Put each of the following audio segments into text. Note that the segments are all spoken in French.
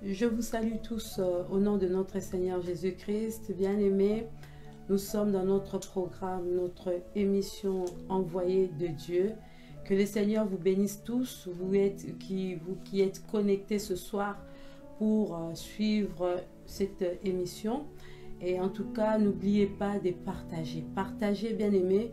Je vous salue tous au nom de notre Seigneur Jésus-Christ. Bien-aimés, nous sommes dans notre programme, notre émission Envoyé de Dieu. Que le Seigneur vous bénisse tous, vous qui êtes connectés ce soir pour suivre cette émission. Et en tout cas, n'oubliez pas de partager. Partagez, bien-aimés,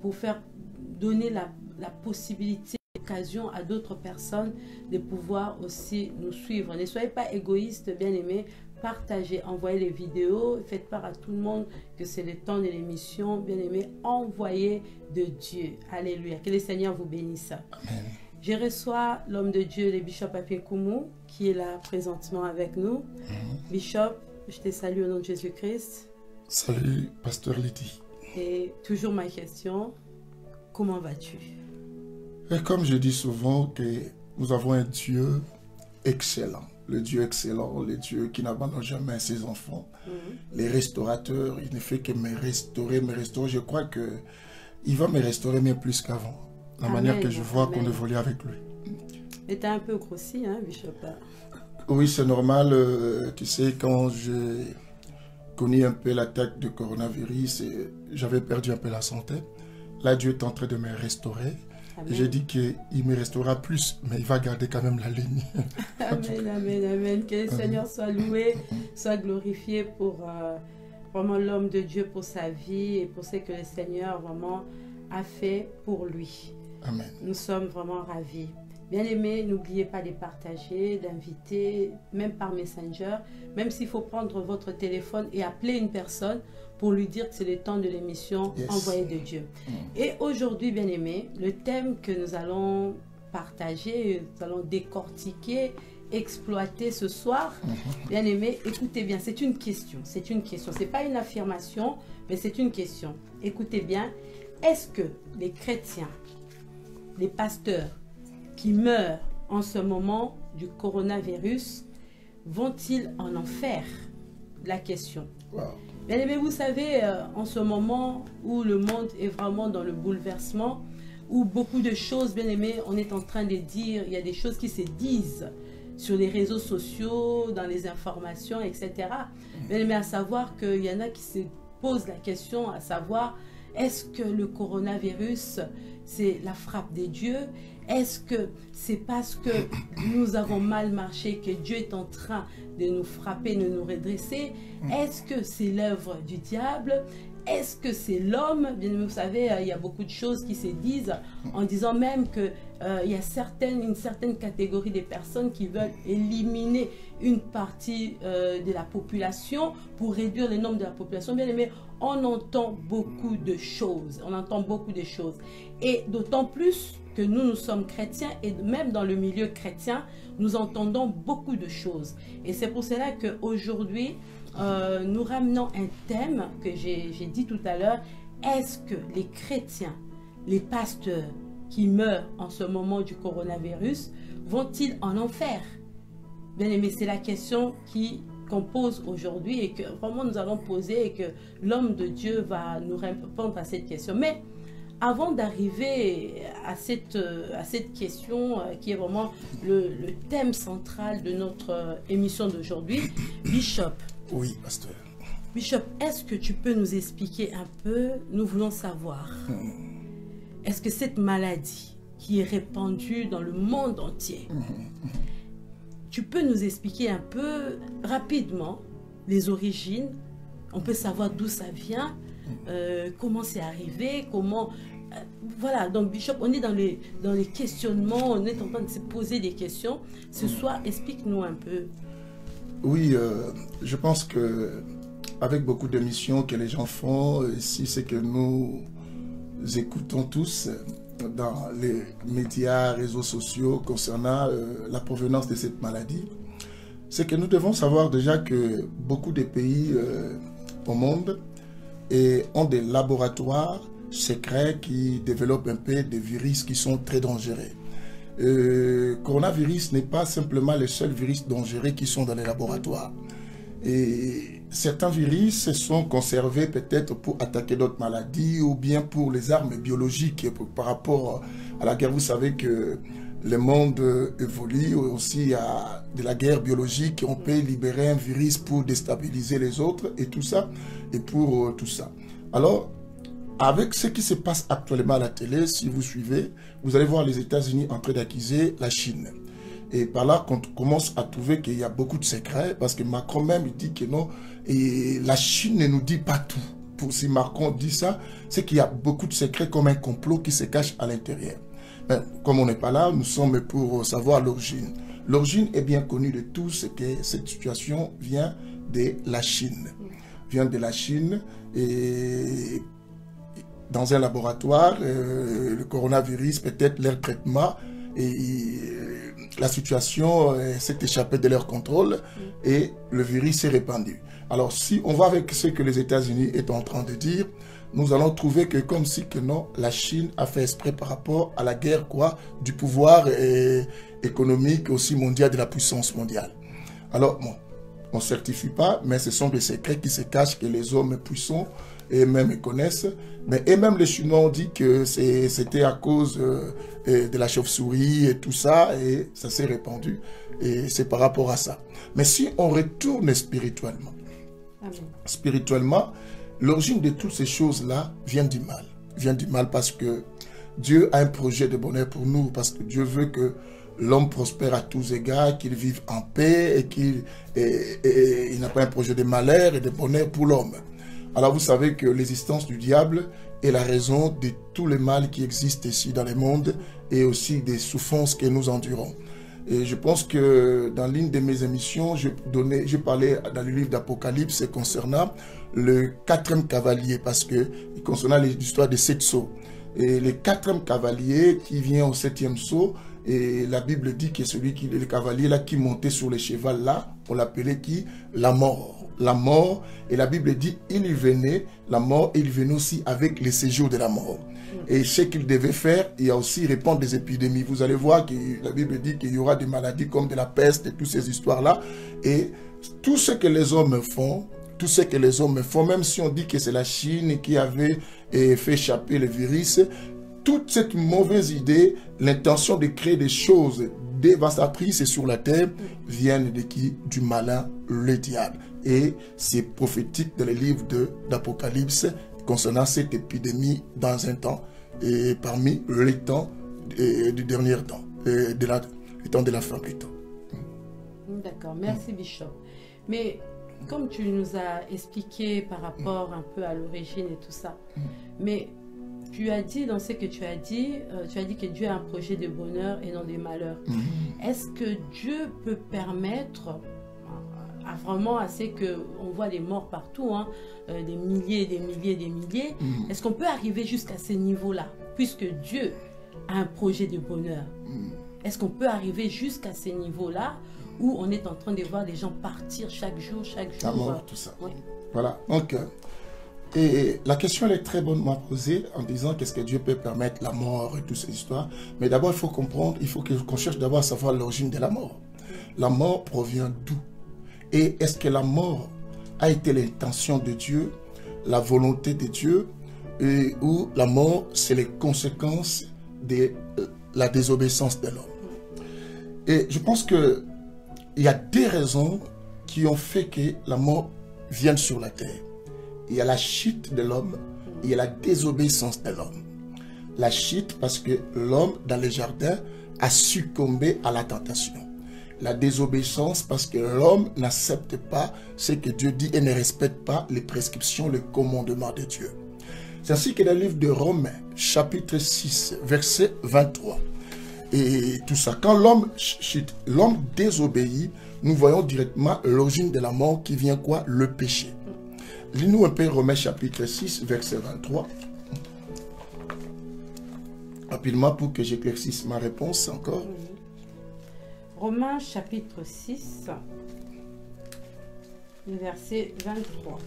pour faire donner la possibilité, l'occasion à d'autres personnes de pouvoir aussi nous suivre. Ne soyez pas égoïstes, bien-aimés. Partagez, envoyez les vidéos, faites part à tout le monde que c'est le temps de l'émission. Bien-aimés, envoyez de Dieu. Alléluia. Que le Seigneur vous bénisse. Amen. Je reçois l'homme de Dieu, le Bishop Apikoumou, qui est là présentement avec nous. Bishop, je te salue au nom de Jésus-Christ. Salut, Pasteur Lydie. Et toujours ma question, comment vas-tu? Et comme je dis souvent, que nous avons un Dieu excellent. Le Dieu excellent, le Dieu qui n'abandonne jamais ses enfants. Les restaurateurs, il ne fait que me restaurer. Je crois qu'il va me restaurer même plus qu'avant. La manière que je vois qu'on évolue avec lui. Et tu as un peu grossi, hein, Bishop? Oui, c'est normal. Tu sais, quand j'ai connu un peu l'attaque du coronavirus, j'avais perdu un peu la santé. Là, Dieu est en train de me restaurer. Amen. Et j'ai dit qu'il me restaurera plus, mais il va garder quand même la ligne. Amen, amen, amen. Que le Seigneur soit loué, soit glorifié pour vraiment l'homme de Dieu, pour sa vie et pour ce que le Seigneur vraiment a fait pour lui. Amen. Nous sommes vraiment ravis. Bien-aimés, n'oubliez pas de partager, d'inviter, même par Messenger, même s'il faut prendre votre téléphone et appeler une personne pour lui dire que c'est le temps de l'émission Envoyé de Dieu. Et aujourd'hui, bien-aimés, le thème que nous allons partager, nous allons décortiquer, exploiter ce soir, bien-aimés, écoutez bien, c'est une question, c'est une question, c'est pas une affirmation, mais c'est une question. Écoutez bien, est-ce que les chrétiens, les pasteurs qui meurent en ce moment du coronavirus vont-ils en enfer? La question. Wow. Bien aimé, vous savez, en ce moment où le monde est vraiment dans le bouleversement, où beaucoup de choses, bien aimé, on est en train de dire, il y a des choses qui se disent sur les réseaux sociaux, dans les informations, etc. Bien aimé, à savoir qu'il y en a qui se posent la question, à savoir, est-ce que le coronavirus, c'est la frappe des dieux? Est-ce que c'est parce que nous avons mal marché que Dieu est en train de nous frapper, de nous redresser? Est-ce que c'est l'œuvre du diable? Est-ce que c'est l'homme? Bien, vous savez, il y a beaucoup de choses qui se disent en disant même que il y a une certaine catégorie de personnes qui veulent éliminer une partie de la population pour réduire le nombre de la population. Bien aimé, on entend beaucoup de choses. On entend beaucoup de choses. Et d'autant plus que nous sommes chrétiens et même dans le milieu chrétien, nous entendons beaucoup de choses. Et c'est pour cela qu'aujourd'hui, nous ramenons un thème que j'ai dit tout à l'heure. Est-ce que les chrétiens, les pasteurs qui meurent en ce moment du coronavirus, vont-ils en enfer? Bien aimé, c'est la question qu'on pose aujourd'hui et que vraiment nous allons poser et que l'homme de Dieu va nous répondre à cette question. Mais avant d'arriver à cette question qui est vraiment le thème central de notre émission d'aujourd'hui, Bishop. Oui, pasteur. Bishop, est-ce que tu peux nous expliquer un peu, nous voulons savoir, est-ce que cette maladie qui est répandue dans le monde entier, tu peux nous expliquer un peu rapidement les origines? On peut savoir d'où ça vient, comment c'est arrivé, comment... voilà, donc Bishop, on est dans les questionnements, on est en train de se poser des questions. Ce soir, explique-nous un peu. Oui, je pense que avec beaucoup d'émissions que les gens font, si c'est que nous écoutons tous dans les médias, réseaux sociaux concernant la provenance de cette maladie, c'est que nous devons savoir déjà que beaucoup de pays au monde ont des laboratoires secrets qui développent un peu des virus qui sont très dangereux. Coronavirus n'est pas simplement les seuls virus dangereux qui sont dans les laboratoires. Et certains virus sont conservés peut-être pour attaquer d'autres maladies ou bien pour les armes biologiques par rapport à la guerre. Vous savez que le monde évolue, aussi il y a de la guerre biologique, on peut libérer un virus pour déstabiliser les autres et tout ça, et pour tout ça. Alors, avec ce qui se passe actuellement à la télé, si vous suivez, vous allez voir les États-Unis en train d'accuser la Chine. Et par là, on commence à trouver qu'il y a beaucoup de secrets, parce que Macron même il dit que non, et la Chine ne nous dit pas tout. Si Macron dit ça, c'est qu'il y a beaucoup de secrets comme un complot qui se cache à l'intérieur. Mais comme on n'est pas là, nous sommes pour savoir l'origine. L'origine est bien connue de tous, c'est que cette situation vient de la Chine. Vient de la Chine et dans un laboratoire, le coronavirus, peut-être leur traitement, et la situation s'est échappée de leur contrôle et le virus s'est répandu. Alors si on va avec ce que les États-Unis est en train de dire, nous allons trouver que comme si que non, la Chine a fait exprès par rapport à la guerre du pouvoir économique aussi mondial, de la puissance mondiale. Alors bon, on ne certifie pas, mais ce sont des secrets qui se cachent que les hommes puissants et même connaissent. Et même les Chinois ont dit que c'était à cause de la chauve-souris et tout ça, et ça s'est répandu. Et c'est par rapport à ça. Mais si on retourne spirituellement, spirituellement, l'origine de toutes ces choses-là vient du mal. Vient du mal parce que Dieu a un projet de bonheur pour nous, parce que Dieu veut que l'homme prospère à tous égards, qu'il vive en paix et qu'il n'a pas un projet de malheur et de bonheur pour l'homme. Alors vous savez que l'existence du diable est la raison de tout le mal qui existe ici dans le monde et aussi des souffrances que nous endurons. Et je pense que dans l'une de mes émissions, je parlais dans le livre d'Apocalypse concernant le 4e cavalier, parce que concernant l'histoire des 7 sceaux. Et le 4e cavalier qui vient au 7e sceau, et la Bible dit que le cavalier là qui montait sur le cheval là, on l'appelait qui? La mort. La mort, et la Bible dit, il y venait, la mort, il venait aussi avec le séjour de la mort. Et ce qu'il devait faire, il y a aussi répandre des épidémies. Vous allez voir que la Bible dit qu'il y aura des maladies comme de la peste et toutes ces histoires-là. Et tout ce que les hommes font, même si on dit que c'est la Chine qui avait fait échapper le virus, toute cette mauvaise idée, l'intention de créer des choses dévastatrices sur la terre, viennent de qui? Du malin, le diable. Et c'est prophétique dans les livres d'Apocalypse concernant cette épidémie dans un temps, et parmi les temps du dernier temps, les temps de la fin plutôt. D'accord, merci Bishop. Mais comme tu nous as expliqué par rapport un peu à l'origine et tout ça, mais tu as dit dans ce que tu as dit que Dieu a un projet de bonheur et non de malheur. Est-ce que Dieu peut permettre vraiment à ce qu'on voit des morts partout, hein, des milliers, des milliers, des milliers. Est-ce qu'on peut arriver jusqu'à ce niveau-là, puisque Dieu a un projet de bonheur? Est-ce qu'on peut arriver jusqu'à ce niveau-là où on est en train de voir des gens partir chaque jour, la mort, tout ça. Oui. Voilà. Donc, et la question elle est très bonnement posée en disant qu'est-ce que Dieu peut permettre la mort et toutes ces histoires. Mais d'abord, il faut comprendre, il faut qu'on cherche d'abord à savoir l'origine de la mort. La mort provient d'où? Et est-ce que la mort a été l'intention de Dieu, la volonté de Dieu, ou la mort, c'est les conséquences de la désobéissance de l'homme? Et je pense qu'il y a des raisons qui ont fait que la mort vienne sur la terre. Il y a la chute de l'homme, il y a la désobéissance de l'homme. La chute parce que l'homme, dans le jardin, a succombé à la tentation. La désobéissance parce que l'homme n'accepte pas ce que Dieu dit et ne respecte pas les prescriptions, les commandements de Dieu. C'est ainsi que dans le livre de Romains, chapitre 6, verset 23, et tout ça, quand l'homme désobéit, nous voyons directement l'origine de la mort qui vient quoi? Le péché. Lis-nous un peu Romains chapitre 6, verset 23. Rapidement pour que j'éclaircisse ma réponse encore. Romains chapitre 6, verset 23.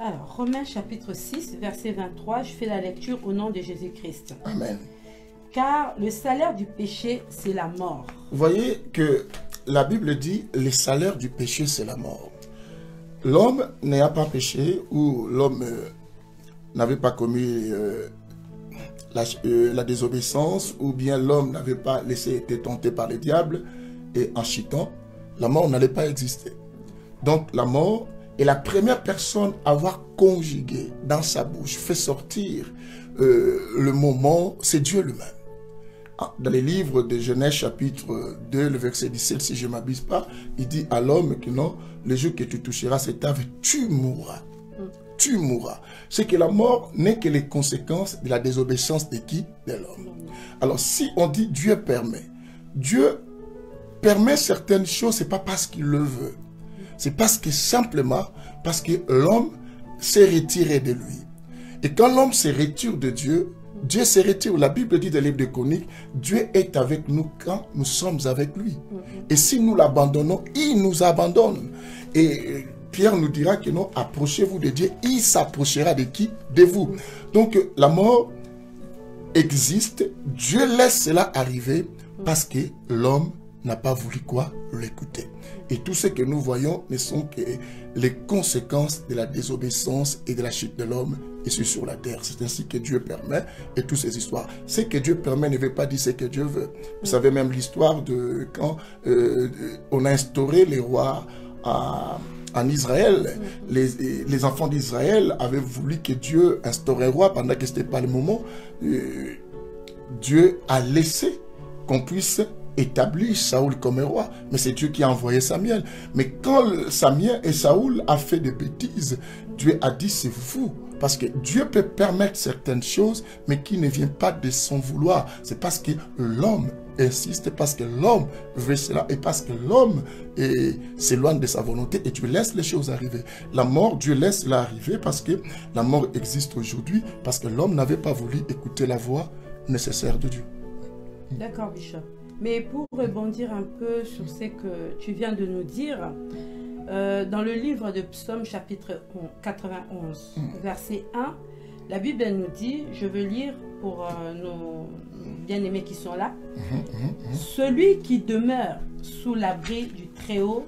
Alors, Romains chapitre 6, verset 23, je fais la lecture au nom de Jésus-Christ. Amen. Car le salaire du péché, c'est la mort. Vous voyez que la Bible dit, le salaire du péché, c'est la mort. l'homme n'ayant pas péché, ou l'homme n'avait pas commis la désobéissance, ou bien l'homme n'avait pas laissé être tenté par le diable, et en chutant, la mort n'allait pas exister. Donc la mort est la première personne à avoir conjugué dans sa bouche, fait sortir le moment, c'est Dieu lui-même. Dans les livres de Genèse chapitre 2, le verset 17, si je ne m'abuse pas, il dit à l'homme que non, le jour que tu toucheras cette ave, tu mourras. Tu mourras. C'est que la mort n'est que les conséquences de la désobéissance de qui? De l'homme. Alors si on dit Dieu permet certaines choses, c'est pas parce qu'il le veut. C'est parce que simplement, parce que l'homme s'est retiré de lui. Et quand l'homme se retire de Dieu, Dieu se retire. La Bible dit dans le livre de Chroniques, Dieu est avec nous quand nous sommes avec lui. Et si nous l'abandonnons, il nous abandonne. Et Pierre nous dira que non, approchez-vous de Dieu, il s'approchera de qui? De vous. Donc la mort existe, Dieu laisse cela arriver parce que l'homme n'a pas voulu quoi? L'écouter. Et tout ce que nous voyons ne sont que les conséquences de la désobéissance et de la chute de l'homme ici sur la terre. C'est ainsi que Dieu permet, et toutes ces histoires. Ce que Dieu permet ne veut pas dire ce que Dieu veut. Vous savez même l'histoire de quand on a instauré les rois en Israël. Les enfants d'Israël avaient voulu que Dieu instaure un roi pendant que ce n'était pas le moment. Dieu a laissé qu'on puisse établir Saoul comme un roi. Mais c'est Dieu qui a envoyé Samuel. Mais quand Samuel et Saoul a fait des bêtises, Dieu a dit c'est vous. Parce que Dieu peut permettre certaines choses, mais qui ne viennent pas de son vouloir. C'est parce que l'homme insiste, parce que l'homme veut cela, et parce que l'homme s'éloigne de sa volonté, et Dieu laisse les choses arriver. La mort, Dieu laisse cela arriver parce que la mort existe aujourd'hui, parce que l'homme n'avait pas voulu écouter la voix nécessaire de Dieu. D'accord, Bishop. Mais pour rebondir un peu sur ce que tu viens de nous dire, dans le livre de Psaume chapitre 91, verset 1, la Bible nous dit, je veux lire pour nos bien-aimés qui sont là, celui qui demeure sous l'abri du Très-Haut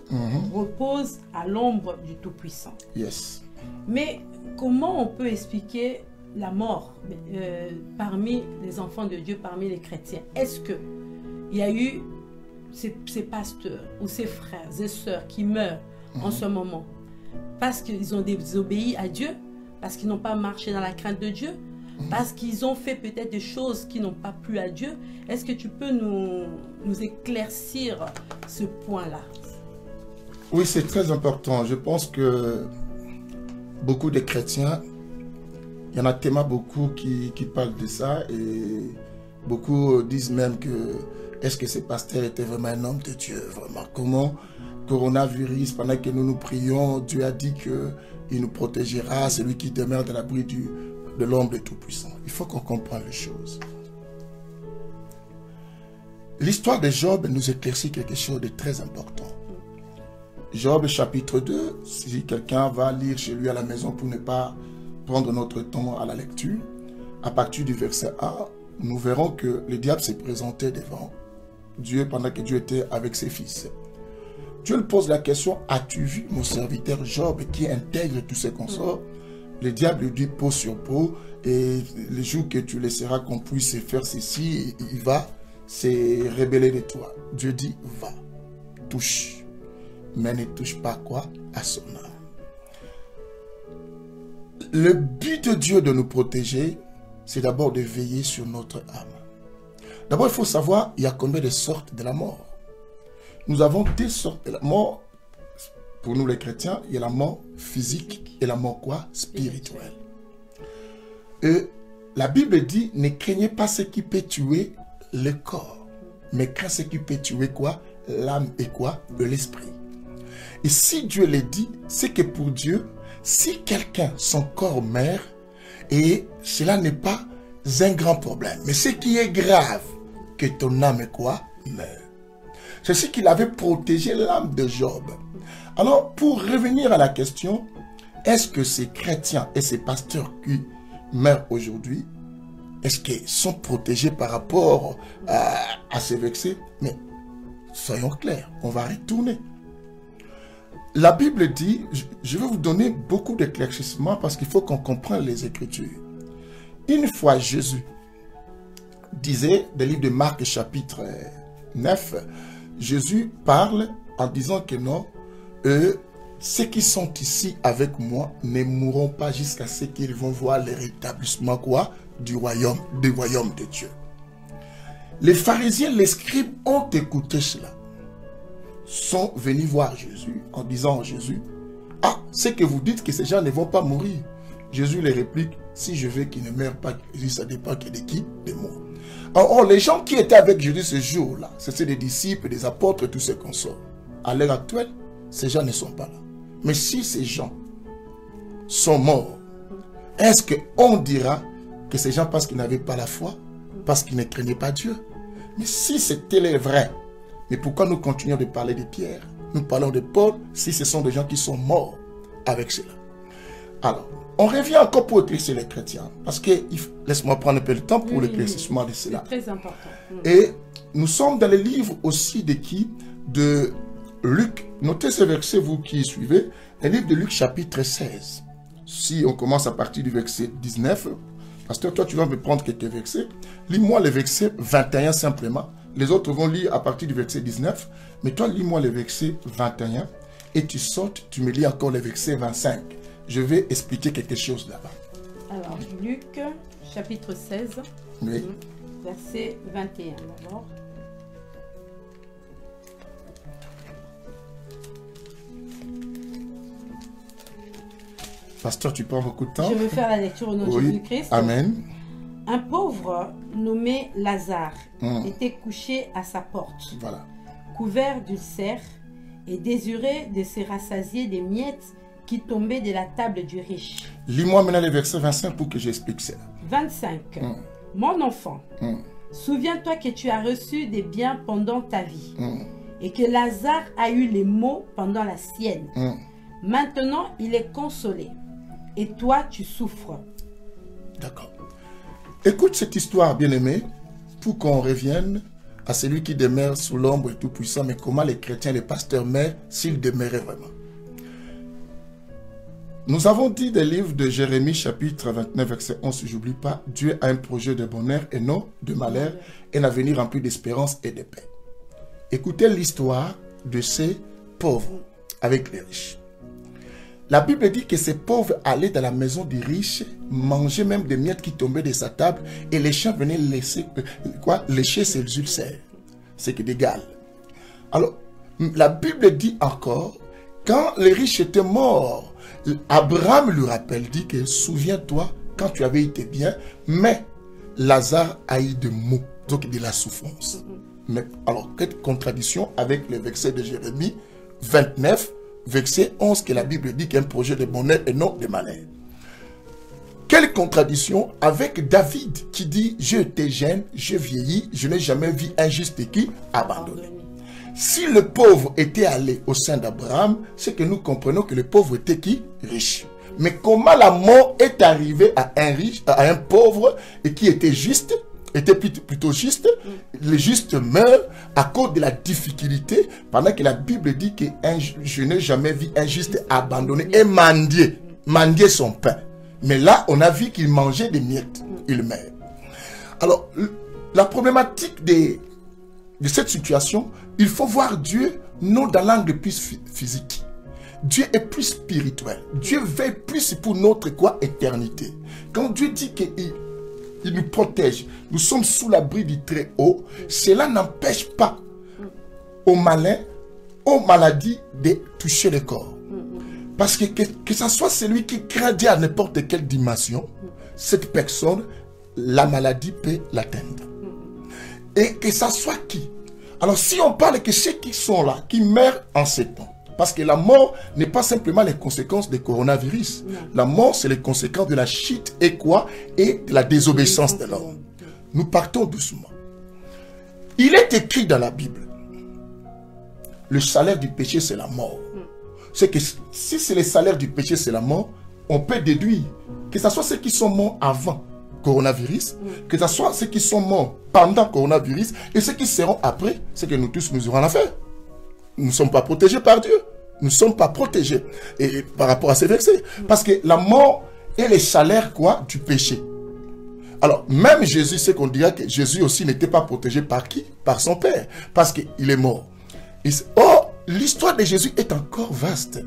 repose à l'ombre du Tout-Puissant. Yes. Mais comment on peut expliquer la mort parmi les enfants de Dieu, parmi les chrétiens? Est-ce que il y a eu ces pasteurs ou ces frères et sœurs qui meurent en ce moment parce qu'ils ont désobéi à Dieu, parce qu'ils n'ont pas marché dans la crainte de Dieu, parce qu'ils ont fait peut-être des choses qui n'ont pas plu à Dieu? Est-ce que tu peux nous éclaircir ce point-là? Oui, c'est très important. Je pense que beaucoup de chrétiens, il y en a tellement beaucoup qui parlent de ça, et beaucoup disent même que est-ce que ce pasteur était vraiment un homme de Dieu? Vraiment, comment coronavirus, pendant que nous nous prions, Dieu a dit qu'il nous protégera, celui qui demeure dans l'abri de l'ombre du Tout-Puissant. Il faut qu'on comprenne les choses. L'histoire de Job nous éclaircit quelque chose de très important. Job chapitre 2, si quelqu'un va lire chez lui à la maison pour ne pas prendre notre temps à la lecture, à partir du verset 1, nous verrons que le diable s'est présenté devant Dieu pendant que Dieu était avec ses fils. Dieu lui pose la question, as-tu vu mon serviteur Job qui intègre tous ses consorts? Le diable lui dit peau sur peau, et le jour que tu laisseras qu'on puisse faire ceci, il va se rébeller de toi. Dieu dit, va, touche, mais ne touche pas quoi? À son âme. Le but de Dieu de nous protéger, c'est d'abord de veiller sur notre âme. D'abord, il faut savoir, il y a combien de sortes de la mort. Nous avons deux sortes de la mort. Pour nous les chrétiens, il y a la mort physique et la mort quoi? Spirituelle. Et la Bible dit, ne craignez pas ce qui peut tuer le corps, mais crains ce qui peut tuer quoi? L'âme et quoi? L'esprit. Et si Dieu le dit, c'est que pour Dieu, si quelqu'un, son corps meurt, et cela n'est pas un grand problème, mais ce qui est grave, que ton âme quoi? Meurt. C'est ce qu'il avait protégé l'âme de Job. Alors, pour revenir à la question, est-ce que ces chrétiens et ces pasteurs qui meurent aujourd'hui, est-ce qu'ils sont protégés par rapport à ces vexés? Mais soyons clairs, on va retourner. la Bible dit, je vais vous donner beaucoup d'éclaircissements parce qu'il faut qu'on comprenne les Écritures. Une fois Jésus disait, dans le livre de Marc chapitre 9, Jésus parle en disant que non, ceux qui sont ici avec moi ne mourront pas jusqu'à ce qu'ils vont voir le rétablissement quoi, du royaume de Dieu. Les pharisiens, les scribes ont écouté cela. Sont venus voir Jésus en disant à Jésus, ah, c'est que vous dites que ces gens ne vont pas mourir. Jésus les réplique, si je veux qu'ils ne meurent pas, ça dépend de qui? De moi. Or, les gens qui étaient avec Jésus ce jour-là, c'était des disciples, des apôtres, tous ceux qu'on sort. À l'heure actuelle, ces gens ne sont pas là. Mais si ces gens sont morts, est-ce qu'on dira que ces gens, parce qu'ils n'avaient pas la foi, parce qu'ils ne craignaient pas Dieu? Mais si c'était vrai, mais pourquoi nous continuons de parler de Pierre? Nous parlons de Paul, si ce sont des gens qui sont morts avec cela. Alors, on revient encore pour éclaircir les chrétiens. Parce que, laisse-moi prendre un peu le temps pour l'éclaircissement de cela. C'est très important. Et nous sommes dans le livre aussi de qui? De Luc. Notez ce verset, vous qui suivez. Le livre de Luc chapitre 16. Si on commence à partir du verset 19, pasteur, toi tu vas me prendre quelques versets. Lis-moi le verset 21 simplement. Les autres vont lire à partir du verset 19. Mais toi, lis-moi le verset 21. Et tu sautes, tu me lis encore le verset 25. Je vais expliquer quelque chose là-bas. Alors, Luc, chapitre 16, oui. Verset 21 d'abord. Pasteur, tu prends beaucoup de temps? Je vais faire la lecture au nom de Jésus-Christ. Amen. Un pauvre nommé Lazare était couché à sa porte, couvert d'ulcères et désiré de se rassasier des miettes qui tombaient de la table du riche. Lis-moi maintenant le verset 25 pour que j'explique cela. 25. Mon enfant, souviens-toi que tu as reçu des biens pendant ta vie et que Lazare a eu les maux pendant la sienne. Maintenant, il est consolé et toi, tu souffres. D'accord. Écoute cette histoire, bien-aimé, pour qu'on revienne à celui qui demeure sous l'ombre du Tout-Puissant, mais comment les chrétiens, les pasteurs meurent s'ils demeuraient vraiment. Nous avons dit des livres de Jérémie, chapitre 29, verset 11, si j'oublie pas, Dieu a un projet de bonheur et non de malheur, et un avenir rempli d'espérance et de paix. Écoutez l'histoire de ces pauvres avec les riches. La Bible dit que ces pauvres allaient dans la maison des riches, mangeaient même des miettes qui tombaient de sa table, et les chiens venaient lécher ses ulcères. C'est que d'égal. Alors, la Bible dit encore, quand les riches étaient morts, Abraham lui rappelle, dit que souviens-toi quand tu avais été bien, mais Lazare a eu des maux, donc de la souffrance. Mais alors, quelle contradiction avec le verset de Jérémie 29, verset 11, que la Bible dit qu'il y a un projet de bonheur et non de malheur. Quelle contradiction avec David qui dit, je étais jeune, je vieillis, je n'ai jamais vu un juste qui abandonné. Si le pauvre était allé au sein d'Abraham, c'est que nous comprenons que le pauvre était qui? Riche. Mais comment la mort est arrivée à un riche, à un pauvre, et qui était juste, était plutôt juste, le juste meurt à cause de la difficulté, pendant que la Bible dit que je n'ai jamais vu un juste abandonné et mendier son pain. Mais là, on a vu qu'il mangeait des miettes, il meurt. Alors, la problématique de cette situation, il faut voir Dieu non dans l'angle plus physique. Dieu est plus spirituel. Dieu veille plus pour notre éternité. Quand Dieu dit qu'il nous protège, nous sommes sous l'abri du Très-Haut, cela n'empêche pas aux malins, aux maladies de toucher le corps. Parce que ce soit celui qui craint Dieu à n'importe quelle dimension, cette personne, la maladie peut l'atteindre. Et que ça soit qui? Alors si on parle que ceux qui sont là, qui meurent en ces temps, parce que la mort n'est pas simplement les conséquences du coronavirus. La mort, c'est les conséquences de la chute et quoi? Et de la désobéissance de l'homme. Nous partons doucement. Il est écrit dans la Bible, le salaire du péché, c'est la mort. C'est que si c'est le salaire du péché, c'est la mort, on peut déduire que ce soit ceux qui sont morts avant coronavirus, que ce soit ceux qui sont morts pendant coronavirus et ceux qui seront après, c'est que nous tous nous aurons l'affaire. Nous ne sommes pas protégés par Dieu. Nous ne sommes pas protégés. Et par rapport à ces versets. Parce que la mort est le salaire, quoi, du péché. Alors, même Jésus, c'est qu'on dirait que Jésus aussi n'était pas protégé par qui? Par son Père. Parce qu'il est mort. Or, l'histoire de Jésus est encore vaste.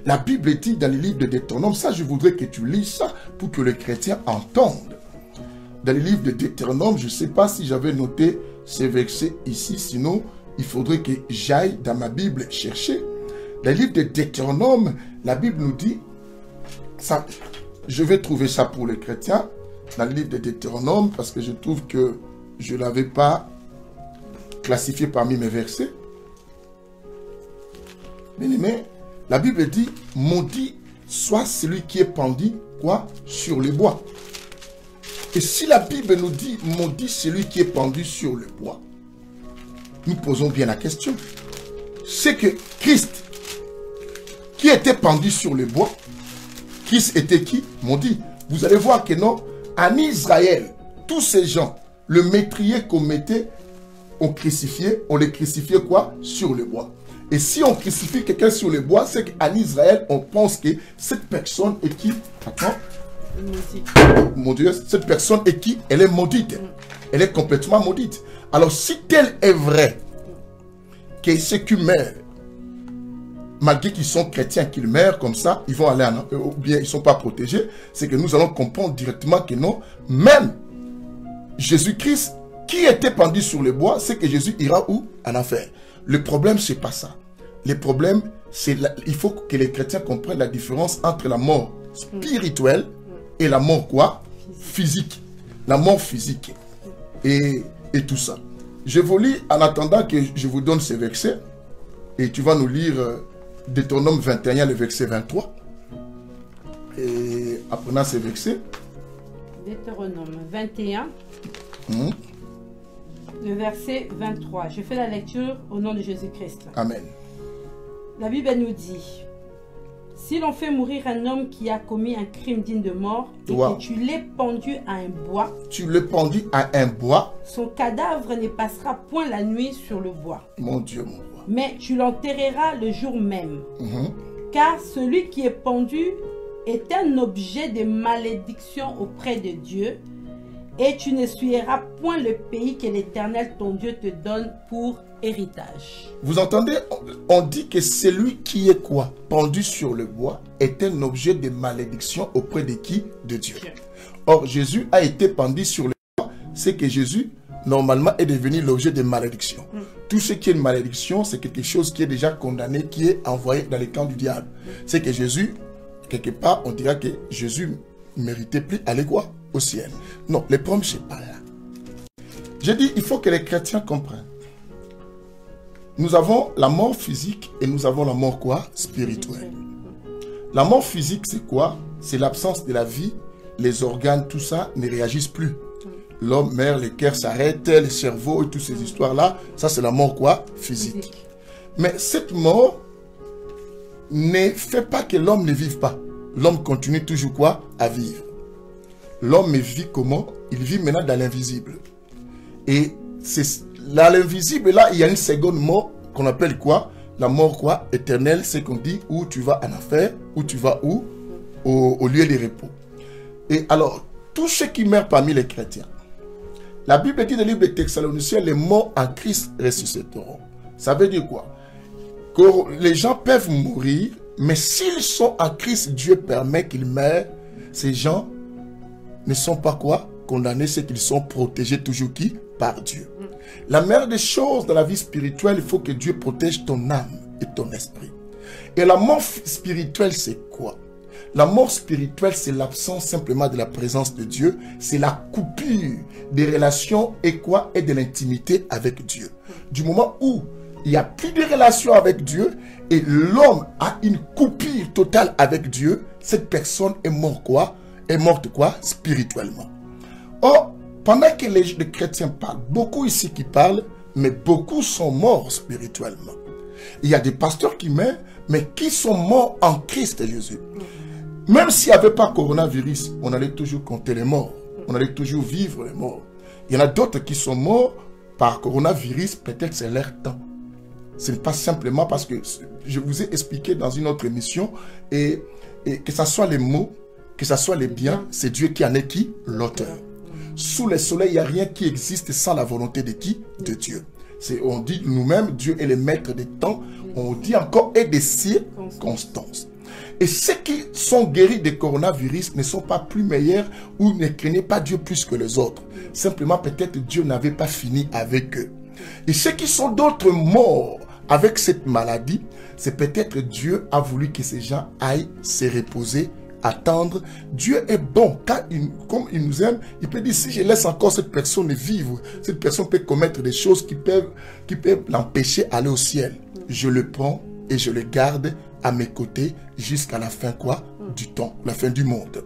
La Bible dit dans le livre de Deutéronome, ça je voudrais que tu lises ça pour que les chrétiens entendent. Dans le livre de Deutéronome, je ne sais pas si j'avais noté ces versets ici, sinon il faudrait que j'aille dans ma Bible chercher. Dans le livre de Deutéronome, la Bible nous dit, ça, je vais trouver ça pour les chrétiens, dans le livre de Deutéronome, parce que je trouve que je ne l'avais pas classifié parmi mes versets. Bien-aimé, la Bible dit, maudit soit celui qui est pendu, quoi, sur le bois. Et si la Bible nous dit, maudit celui qui est pendu sur le bois, nous posons bien la question. C'est que Christ, qui était pendu sur le bois, Christ était qui? Maudit. Vous allez voir que non, en Israël, tous ces gens, le métrier qu'on mettait, on les crucifiait quoi? Sur le bois. Et si on crucifie quelqu'un sur le bois, c'est qu'en Israël, on pense que cette personne est qui? Attends. Mon Dieu, cette personne est qui? Elle est maudite. Elle est complètement maudite. Alors, si tel est vrai, que ceux qui meurent, malgré qu'ils sont chrétiens, qu'ils meurent comme ça, ils vont aller ou bien ils ne sont pas protégés, c'est que nous allons comprendre directement que non, même Jésus-Christ, qui était pendu sur le bois, c'est que Jésus ira où? En enfer. Le problème, ce n'est pas ça. Le problème, c'est il faut que les chrétiens comprennent la différence entre la mort spirituelle et la mort quoi? Physique. La mort physique. Et tout ça. Je vous lis en attendant que je vous donne ces versets. Et tu vas nous lire Deutéronome 21, le verset 23. Et apprenant ces versets. Deutéronome 21. Le verset 23. Je fais la lecture au nom de Jésus-Christ. Amen. La Bible nous dit, si l'on fait mourir un homme qui a commis un crime digne de mort et que tu l'aies pendu à un bois, tu l'aies pendu à un bois, son cadavre ne passera point la nuit sur le bois. Mon Dieu, mon roi. Mais tu l'enterreras le jour même. Car celui qui est pendu est un objet de malédiction auprès de Dieu. Et tu n'essuieras point le pays que l'Éternel ton Dieu te donne pour héritage. Vous entendez? On dit que celui qui est quoi? Pendu sur le bois est un objet de malédiction auprès de qui? De Dieu. Or, Jésus a été pendu sur le bois. C'est que Jésus, normalement, est devenu l'objet de malédiction. Tout ce qui est une malédiction, c'est quelque chose qui est déjà condamné, qui est envoyé dans les camps du diable. C'est que Jésus, quelque part, on dira que Jésus ne méritait plus aller quoi? Au ciel. Non, le problème, c'est pas là. J'ai dit, il faut que les chrétiens comprennent. Nous avons la mort physique et nous avons la mort quoi? Spirituelle. La mort physique, c'est quoi? C'est l'absence de la vie. Les organes, tout ça, ne réagissent plus. L'homme meurt, le cœur s'arrête, le cerveau et toutes ces histoires-là. Ça, c'est la mort quoi? Physique. Mais cette mort ne fait pas que l'homme ne vive pas. L'homme continue toujours quoi? À vivre. L'homme vit comment? Il vit maintenant dans l'invisible. Et c'est dans l'invisible, là, il y a une seconde mort qu'on appelle quoi? La mort quoi? Éternelle, c'est qu'on dit où tu vas en enfer, où tu vas où? Au lieu de repos. Et alors, tous ceux qui meurent parmi les chrétiens, la Bible dit dans le livre de Thessaloniciens, les morts en Christ ressusciteront. Ça veut dire quoi? Que les gens peuvent mourir, mais s'ils sont en Christ, Dieu permet qu'ils meurent. Ces gens ne sont pas quoi? Condamnés, c'est qu'ils sont protégés toujours qui? Par Dieu. La meilleure des choses dans la vie spirituelle, il faut que Dieu protège ton âme et ton esprit. Et la mort spirituelle, c'est quoi? La mort spirituelle, c'est l'absence simplement de la présence de Dieu. C'est la coupure des relations et quoi? Et de l'intimité avec Dieu. Du moment où il n'y a plus de relation avec Dieu et l'homme a une coupure totale avec Dieu, cette personne est morte quoi? Est morte quoi? Spirituellement. Or, pendant que les chrétiens parlent, beaucoup ici qui parlent, mais beaucoup sont morts spirituellement. Il y a des pasteurs qui meurent, mais qui sont morts en Christ Jésus. Même s'il n'y avait pas coronavirus, on allait toujours compter les morts. On allait toujours vivre les morts. Il y en a d'autres qui sont morts par coronavirus, peut-être c'est leur temps. Ce n'est pas simplement parce que je vous ai expliqué dans une autre émission, et que ce soit les mots, que ce soit les biens, c'est Dieu qui en est qui? L'auteur. Sous le soleil, il n'y a rien qui existe sans la volonté de qui? De Dieu. On dit nous-mêmes, Dieu est le maître des temps. On dit encore et des circonstances. Et ceux qui sont guéris de coronavirus ne sont pas plus meilleurs ou ne craignent pas Dieu plus que les autres. Simplement, peut-être Dieu n'avait pas fini avec eux. Et ceux qui sont d'autres morts avec cette maladie, c'est peut-être Dieu a voulu que ces gens aillent se reposer, attendre. Dieu est bon. Comme il nous aime, il peut dire, si je laisse encore cette personne vivre, cette personne peut commettre des choses qui peuvent l'empêcher d'aller au ciel. Je le prends et je le garde à mes côtés jusqu'à la fin du temps, la fin du monde.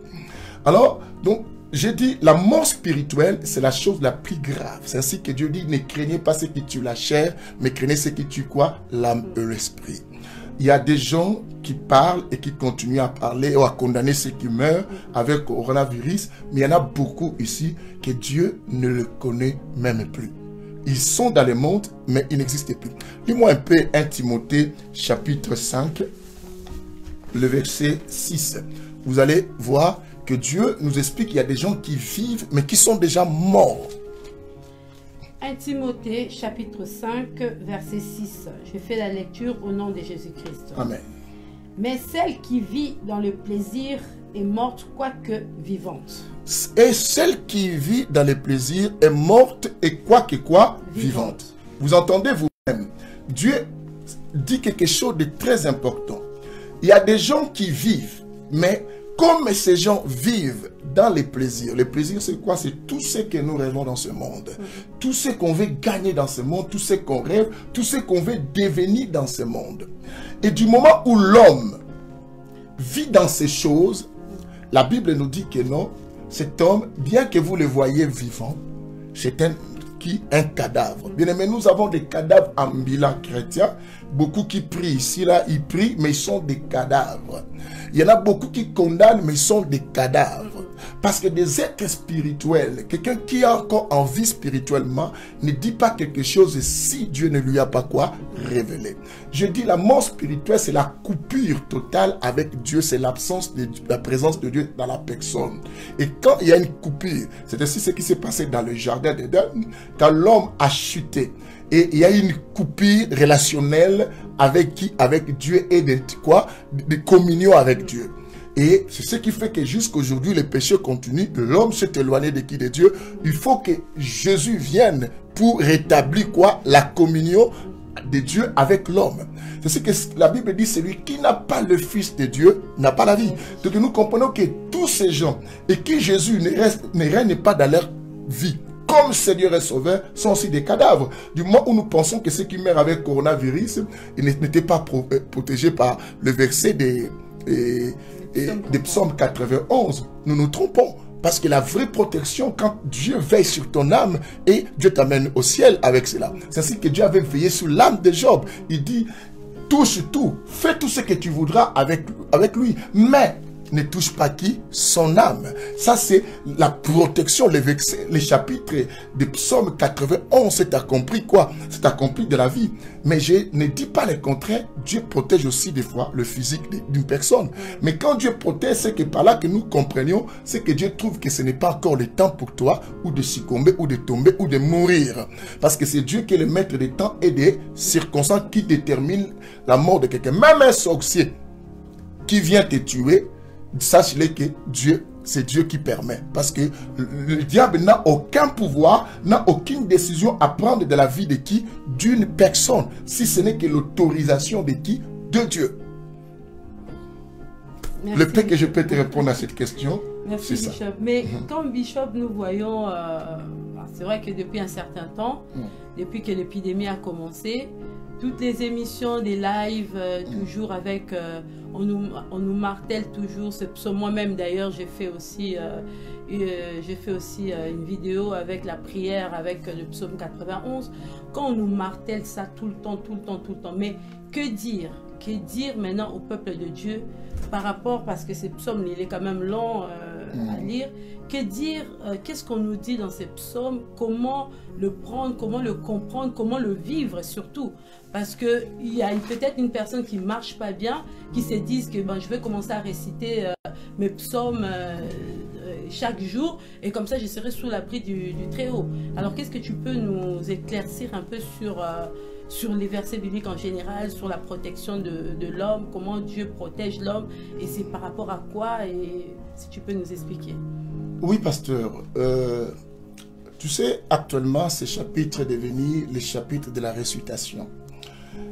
Alors, donc, j'ai dit, la mort spirituelle, c'est la chose la plus grave. C'est ainsi que Dieu dit, ne craignez pas ce qui tue la chair, mais craignez ce qui tue quoi? L'âme et l'esprit. Il y a des gens qui parlent et qui continuent à parler ou à condamner ceux qui meurent avec le coronavirus, mais il y en a beaucoup ici que Dieu ne le connaît même plus. Ils sont dans le monde, mais ils n'existent plus. Lis-moi un peu 1 Timothée chapitre 5, le verset 6. Vous allez voir que Dieu nous explique qu'il y a des gens qui vivent, mais qui sont déjà morts. 1 Timothée chapitre 5, verset 6. Je fais la lecture au nom de Jésus-Christ. Amen. Mais celle qui vit dans le plaisir est morte quoique vivante. Et celle qui vit dans le plaisir est morte et quoique vivante. Vous entendez vous-même. Dieu dit quelque chose de très important. Il y a des gens qui vivent, mais comme ces gens vivent dans les plaisirs c'est quoi? C'est tout ce que nous rêvons dans ce monde. Tout ce qu'on veut gagner dans ce monde, tout ce qu'on rêve, tout ce qu'on veut devenir dans ce monde. Et du moment où l'homme vit dans ces choses, la Bible nous dit que non, cet homme, bien que vous le voyez vivant, c'est un cadavre. Bien aimé, nous avons des cadavres ambulants chrétiens. Beaucoup qui prient ici, là, ils prient, mais ils sont des cadavres. Il y en a beaucoup qui condamnent, mais ils sont des cadavres. Parce que des êtres spirituels, quelqu'un qui a encore en vie spirituellement, ne dit pas quelque chose si Dieu ne lui a pas révélé. Je dis la mort spirituelle, c'est la coupure totale avec Dieu, c'est l'absence de la présence de Dieu dans la personne. Et quand il y a une coupure, c'est ainsi ce qui s'est passé dans le jardin d'Éden, quand l'homme a chuté. Et il y a une coupure relationnelle avec qui? Avec Dieu et de communion avec Dieu. Et c'est ce qui fait que jusqu'à aujourd'hui, le péché continue. L'homme s'est éloigné de qui? De Dieu. Il faut que Jésus vienne pour rétablir la communion de Dieu avec l'homme. C'est ce que la Bible dit, celui qui n'a pas le Fils de Dieu n'a pas la vie. Donc nous comprenons que tous ces gens et qui Jésus ne règne pas dans leur vie, comme Seigneur et Sauveur, sont aussi des cadavres. Du moment où nous pensons que ceux qui meurent avec coronavirus n'étaient pas protégés par le verset des psaumes 91, nous nous trompons. Parce que la vraie protection, quand Dieu veille sur ton âme, et Dieu t'amène au ciel avec cela. C'est ainsi que Dieu avait veillé sur l'âme de Job. Il dit, touche tout, fais tout ce que tu voudras avec lui, mais ne touche pas qui? Son âme. Ça, c'est la protection. Les chapitres de Psaume 91, c'est accompli quoi? C'est accompli de la vie. Mais je ne dis pas le contraire. Dieu protège aussi des fois le physique d'une personne. Mais quand Dieu protège, c'est que par là que nous comprenions, c'est que Dieu trouve que ce n'est pas encore le temps pour toi ou de succomber ou de tomber ou de mourir. Parce que c'est Dieu qui est le maître des temps et des circonstances qui détermine la mort de quelqu'un. Même un sorcier qui vient te tuer, sache-le que c'est Dieu qui permet. Parce que le diable n'a aucun pouvoir, n'a aucune décision à prendre de la vie de qui? D'une personne. Si ce n'est que l'autorisation de qui? De Dieu. Merci. Le fait que je peux te répondre à cette question, merci c'est Bishop. ça. Mais comme Bishop, nous voyons, c'est vrai que depuis un certain temps, depuis que l'épidémie a commencé, toutes les émissions, des lives, toujours avec, on nous martèle toujours ce psaume. Moi-même d'ailleurs, j'ai fait aussi une vidéo avec la prière, avec le psaume 91. Quand on nous martèle ça tout le temps. Mais que dire maintenant au peuple de Dieu par rapport, parce que ce psaume, il est quand même long à lire. Que dire, qu'est-ce qu'on nous dit dans ces psaumes? Comment le prendre, comment le comprendre, comment le vivre surtout? Parce qu'il y a peut-être une personne qui ne marche pas bien, qui se dit que je vais commencer à réciter mes psaumes chaque jour, et comme ça je serai sous l'abri du Très-Haut. Alors qu'est-ce que tu peux nous éclaircir un peu sur les versets bibliques en général, sur la protection de l'homme, comment Dieu protège l'homme, et c'est par rapport à quoi, et si tu peux nous expliquer. Oui, pasteur. Tu sais, actuellement, ce chapitre est devenu le chapitre de la récitation.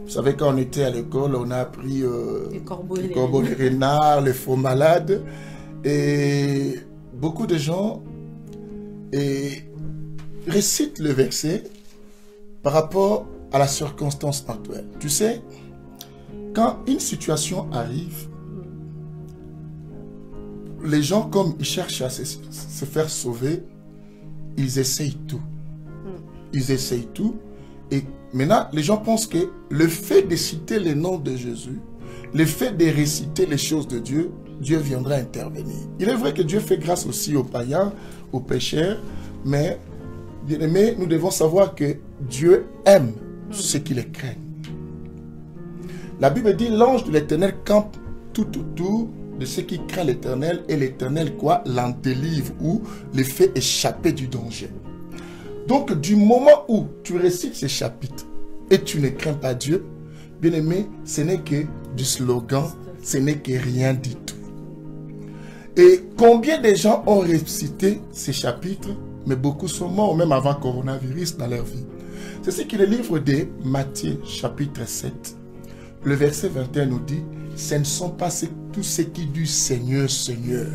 Vous savez, quand on était à l'école, on a appris les corbeaux, les renards, les faux malades. Et beaucoup de gens récitent le verset par rapport à la circonstance actuelle. Tu sais, quand une situation arrive, les gens, comme ils cherchent à se faire sauver, ils essayent tout. Ils essayent tout. Et maintenant, les gens pensent que le fait de citer le nom de Jésus, le fait de réciter les choses de Dieu, Dieu viendra intervenir. Il est vrai que Dieu fait grâce aussi aux païens, aux pécheurs, mais, bien aimé, nous devons savoir que Dieu aime ceux qui les craignent. La Bible dit, l'ange de l'Éternel campe tout autour de ceux qui craignent l'Éternel, et l'Éternel quoi? L'en délivre ou les fait échapper du danger. Donc, du moment où tu récites ces chapitres et tu ne crains pas Dieu, bien aimé, ce n'est que du slogan, ce n'est que rien du tout. Et combien de gens ont récité ces chapitres, mais beaucoup sont morts, même avant le coronavirus, dans leur vie. C'est ce que le livre de Matthieu, chapitre 7, le verset 21 nous dit, ce ne sont pas tous ceux qui disent Seigneur, Seigneur,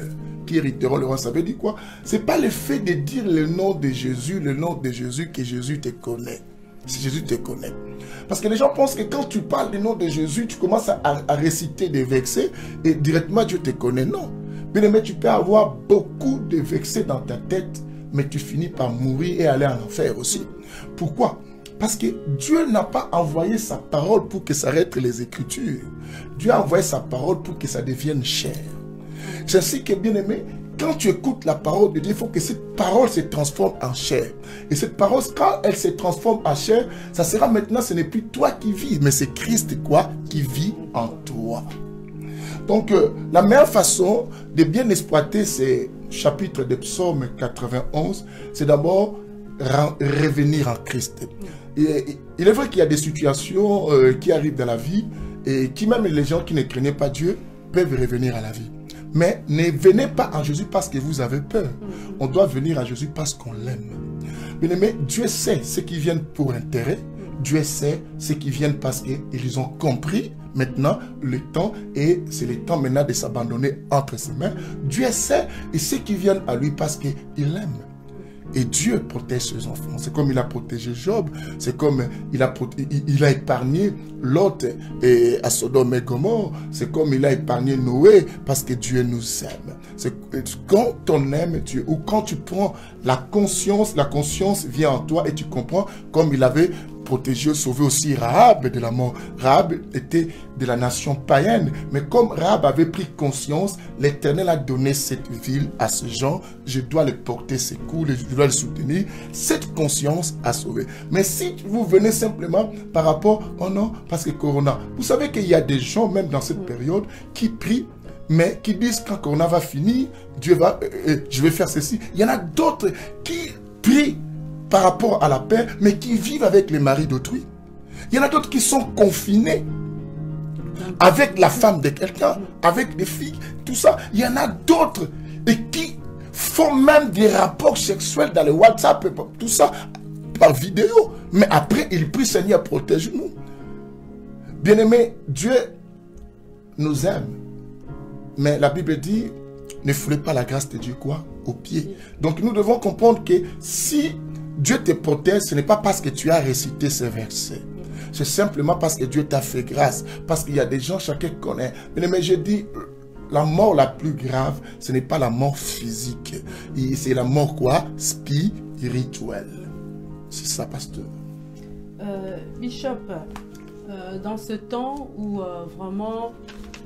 qui hériteront le roi. Ça veut dire quoi? Ce n'est pas le fait de dire le nom de Jésus que Jésus te connaît. Si Jésus te connaît. Parce que les gens pensent que quand tu parles du nom de Jésus, tu commences à réciter des versets et directement Dieu te connaît. Non. Bien aimé, tu peux avoir beaucoup de versets dans ta tête, mais tu finis par mourir et aller en enfer aussi. Pourquoi? Parce que Dieu n'a pas envoyé sa parole pour que ça arrête les Écritures. Dieu a envoyé sa parole pour que ça devienne chair. C'est ainsi que, bien aimé, quand tu écoutes la parole de Dieu, il faut que cette parole se transforme en chair. Et cette parole, quand elle se transforme en chair, ça sera maintenant, ce n'est plus toi qui vis, mais c'est Christ quoi qui vit en toi. Donc, la meilleure façon de bien exploiter ces chapitres de Psaume 91, c'est d'abord revenir en Christ. Et il est vrai qu'il y a des situations qui arrivent dans la vie et qui, même les gens qui ne craignaient pas Dieu, peuvent revenir à la vie. Mais ne venez pas à Jésus parce que vous avez peur. On doit venir à Jésus parce qu'on l'aime. Mais Dieu sait ceux qui viennent pour intérêt. Dieu sait ceux qui viennent parce qu'ils ont compris maintenant le temps, et c'est le temps maintenant de s'abandonner entre ses mains. Dieu sait, et ceux qui viennent à lui parce qu'il aime. Et Dieu protège ses enfants. C'est comme il a protégé Job. C'est comme il a épargné Lot et à Sodome et Gomorrhe. C'est comme il a épargné Noé parce que Dieu nous aime. Quand on aime Dieu, ou quand tu prends la conscience vient en toi et tu comprends comme il avait protégé, sauvé aussi Rahab de la mort. Rahab était de la nation païenne, mais comme Rahab avait pris conscience, l'Éternel a donné cette ville à ce gens. Je dois le porter secours, je dois le soutenir. Cette conscience a sauvé. Mais si vous venez simplement par rapport, oh non, parce que Corona, vous savez qu'il y a des gens, même dans cette période, qui prient, mais qui disent quand Corona va finir, Dieu va, je vais faire ceci. Il y en a d'autres qui prient par rapport à la paix, mais qui vivent avec les maris d'autrui. Il y en a d'autres qui sont confinés avec la femme de quelqu'un, avec des filles, tout ça. Il y en a d'autres et qui font même des rapports sexuels dans le WhatsApp, tout ça, par vidéo. Mais après, ils prient, Seigneur, protège-nous. Bien-aimé, Dieu nous aime. Mais la Bible dit, ne foulez pas la grâce de Dieu quoi? Aux pieds. Donc nous devons comprendre que si Dieu te protège, ce n'est pas parce que tu as récité ces versets. C'est simplement parce que Dieu t'a fait grâce. Parce qu'il y a des gens, chacun connaît. Mais je dis, la mort la plus grave, ce n'est pas la mort physique. C'est la mort quoi? Spirituelle. C'est ça, pasteur. Bishop, dans ce temps où vraiment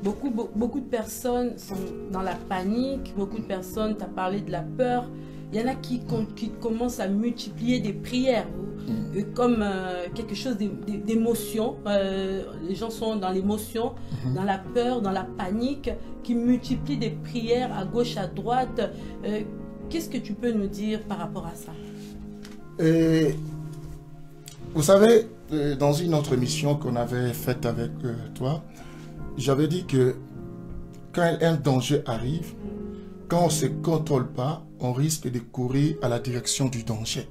Beaucoup de personnes sont dans la panique, beaucoup de personnes, tu as parlé de la peur. Il y en a qui commencent à multiplier des prières comme quelque chose d'émotion. Les gens sont dans l'émotion, dans la peur, dans la panique, qui multiplient des prières à gauche, à droite. Qu'est-ce que tu peux nous dire par rapport à ça? Vous savez, dans une autre émission qu'on avait faite avec toi, j'avais dit que quand un danger arrive, quand on ne se contrôle pas, on risque de courir à la direction du danger.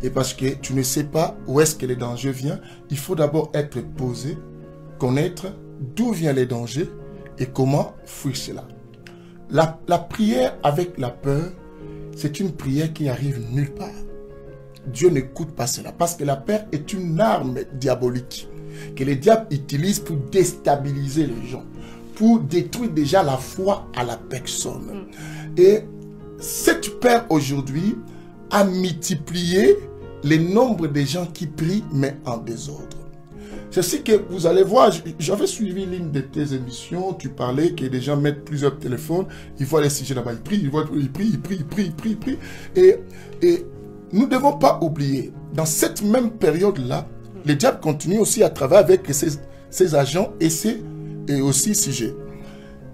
Et parce que tu ne sais pas où est-ce que le danger vient, il faut d'abord être posé, connaître d'où viennent les dangers et comment fuir cela. La prière avec la peur, c'est une prière qui arrive nulle part. Dieu n'écoute pas cela parce que la peur est une arme diabolique que le diable utilise pour déstabiliser les gens, pour détruire déjà la foi à la personne. Et cette peur aujourd'hui a multiplié le nombre de gens qui prient mais en désordre. C'est ce que vous allez voir, j'avais suivi l'une de tes émissions, tu parlais que les gens mettent plusieurs téléphones, ils voient les sujets là-bas, ils prient, ils prient. Et nous ne devons pas oublier, dans cette même période-là, le diable continue aussi à travailler avec ses agents et aussi sujets.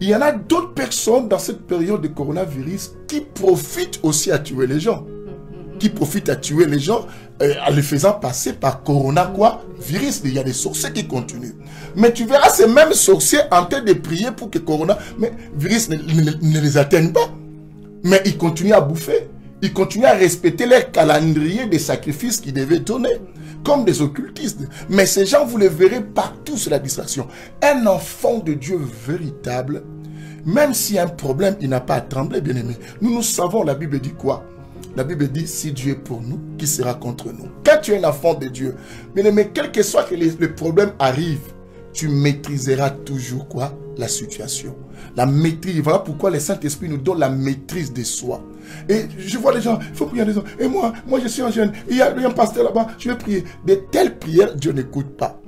Il y en a d'autres personnes dans cette période de coronavirus qui profitent aussi à tuer les gens. Qui profitent à tuer les gens en les faisant passer par virus. Il y a des sorciers qui continuent. Mais tu verras ces mêmes sorciers en train de prier pour que virus ne les atteigne pas. Mais ils continuent à bouffer. Ils continuent à respecter leur calendrier des sacrifices qu'ils devaient donner. Comme des occultistes. Mais ces gens, vous les verrez partout sur la distraction. Un enfant de Dieu véritable, même s'il y a un problème, il n'a pas à trembler, bien aimé. Nous savons, la Bible dit quoi? La Bible dit, si Dieu est pour nous, qui sera contre nous? Quand tu es un enfant de Dieu, bien aimé, quel que soit que le problème arrive, tu maîtriseras toujours quoi? La situation. La maîtrise. Voilà pourquoi le Saint-Esprit nous donne la maîtrise de soi. Et je vois les gens, il faut prier les gens. Et moi je suis un jeune. Il y a un pasteur là-bas, je vais prier. De telles prières, Dieu n'écoute pas.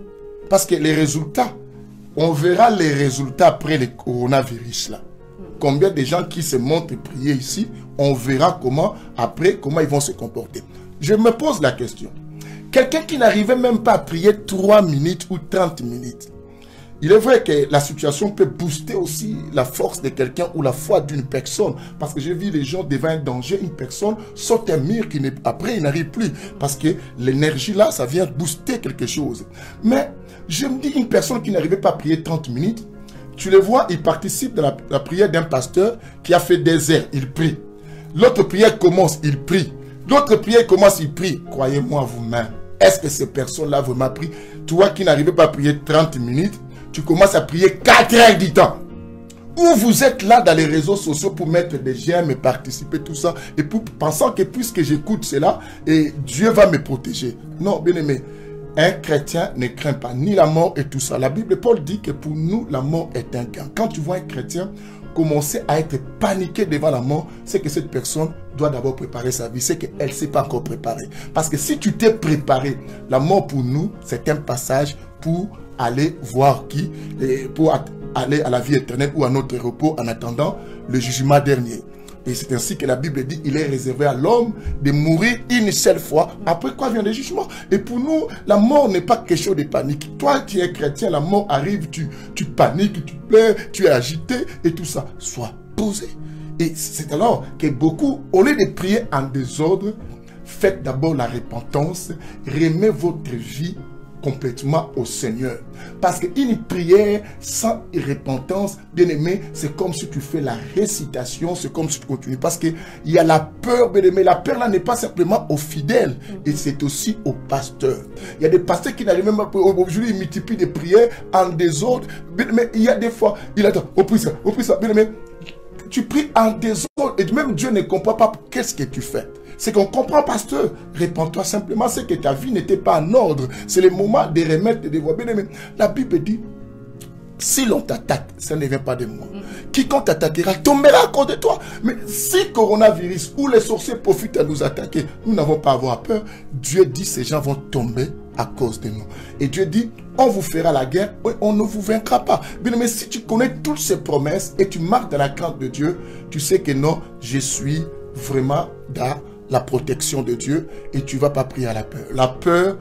Parce que les résultats, on verra les résultats après le coronavirus là. Combien de gens qui se montrent prier ici, on verra comment ils vont se comporter. Je me pose la question. Quelqu'un qui n'arrivait même pas à prier 3 minutes ou 30 minutes, il est vrai que la situation peut booster aussi la force de quelqu'un ou la foi d'une personne. Parce que j'ai vu les gens devant un danger, une personne saute un mur qui après il n'arrive plus. Parce que l'énergie là, ça vient booster quelque chose. Mais je me dis, une personne qui n'arrivait pas à prier 30 minutes, tu le vois, il participe dans la prière d'un pasteur qui a fait des heures, il prie. L'autre prière commence, il prie. L'autre prière commence, il prie. Croyez-moi vous-même, est-ce que ces personnes-là vraiment prient? Toi qui n'arrivais pas à prier 30 minutes, tu commences à prier 4 heures du temps. Ou vous êtes là dans les réseaux sociaux pour mettre des j'aime et participer, tout ça, et pensant que puisque j'écoute cela, et Dieu va me protéger. Non, bien aimé, un chrétien ne craint pas ni la mort et tout ça. La Bible, Paul dit que pour nous, la mort est un gain. Quand tu vois un chrétien commencer à être paniqué devant la mort, c'est que cette personne doit d'abord préparer sa vie. C'est qu'elle ne s'est pas encore préparée. Parce que si tu t'es préparé, la mort pour nous, c'est un passage pour aller voir qui, pour aller à la vie éternelle ou à notre repos en attendant le jugement dernier. Et c'est ainsi que la Bible dit, il est réservé à l'homme de mourir une seule fois. Après quoi vient le jugement? Et pour nous, la mort n'est pas quelque chose de panique. Toi, tu es chrétien, la mort arrive, tu paniques, tu pleures, tu es agité et tout ça. Sois posé. Et c'est alors que beaucoup, au lieu de prier en désordre, faites d'abord la repentance, remettez votre vie complètement au Seigneur. Parce qu'une prière sans repentance, bien aimé, c'est comme si tu fais la récitation, c'est comme si tu continues. Parce qu'il y a la peur, bien aimé. La peur là n'est pas simplement aux fidèles, et c'est aussi aux pasteurs. Il y a des pasteurs qui n'arrivent même pas, aujourd'hui ils multiplient des prières en désordre. Mais il y a des fois, il attend, on prie ça, bien aimé. Tu pries en désordre, et même Dieu ne comprend pas qu'est-ce que tu fais. C'est qu'on comprend, pasteur. Réponds-toi simplement, c'est que ta vie n'était pas en ordre. C'est le moment de remettre des voies. Bien aimé, la Bible dit, si l'on t'attaque, ça ne vient pas de moi. Quiconque t'attaquera tombera à cause de toi. Mais si coronavirus ou les sorciers profitent à nous attaquer, nous n'avons pas à avoir peur. Dieu dit, ces gens vont tomber à cause de nous. Et Dieu dit, on vous fera la guerre, on ne vous vaincra pas. Bien, mais si tu connais toutes ces promesses et tu marches dans la crainte de Dieu, tu sais que non, je suis vraiment dans la protection de Dieu et tu ne vas pas prier à la peur. La peur,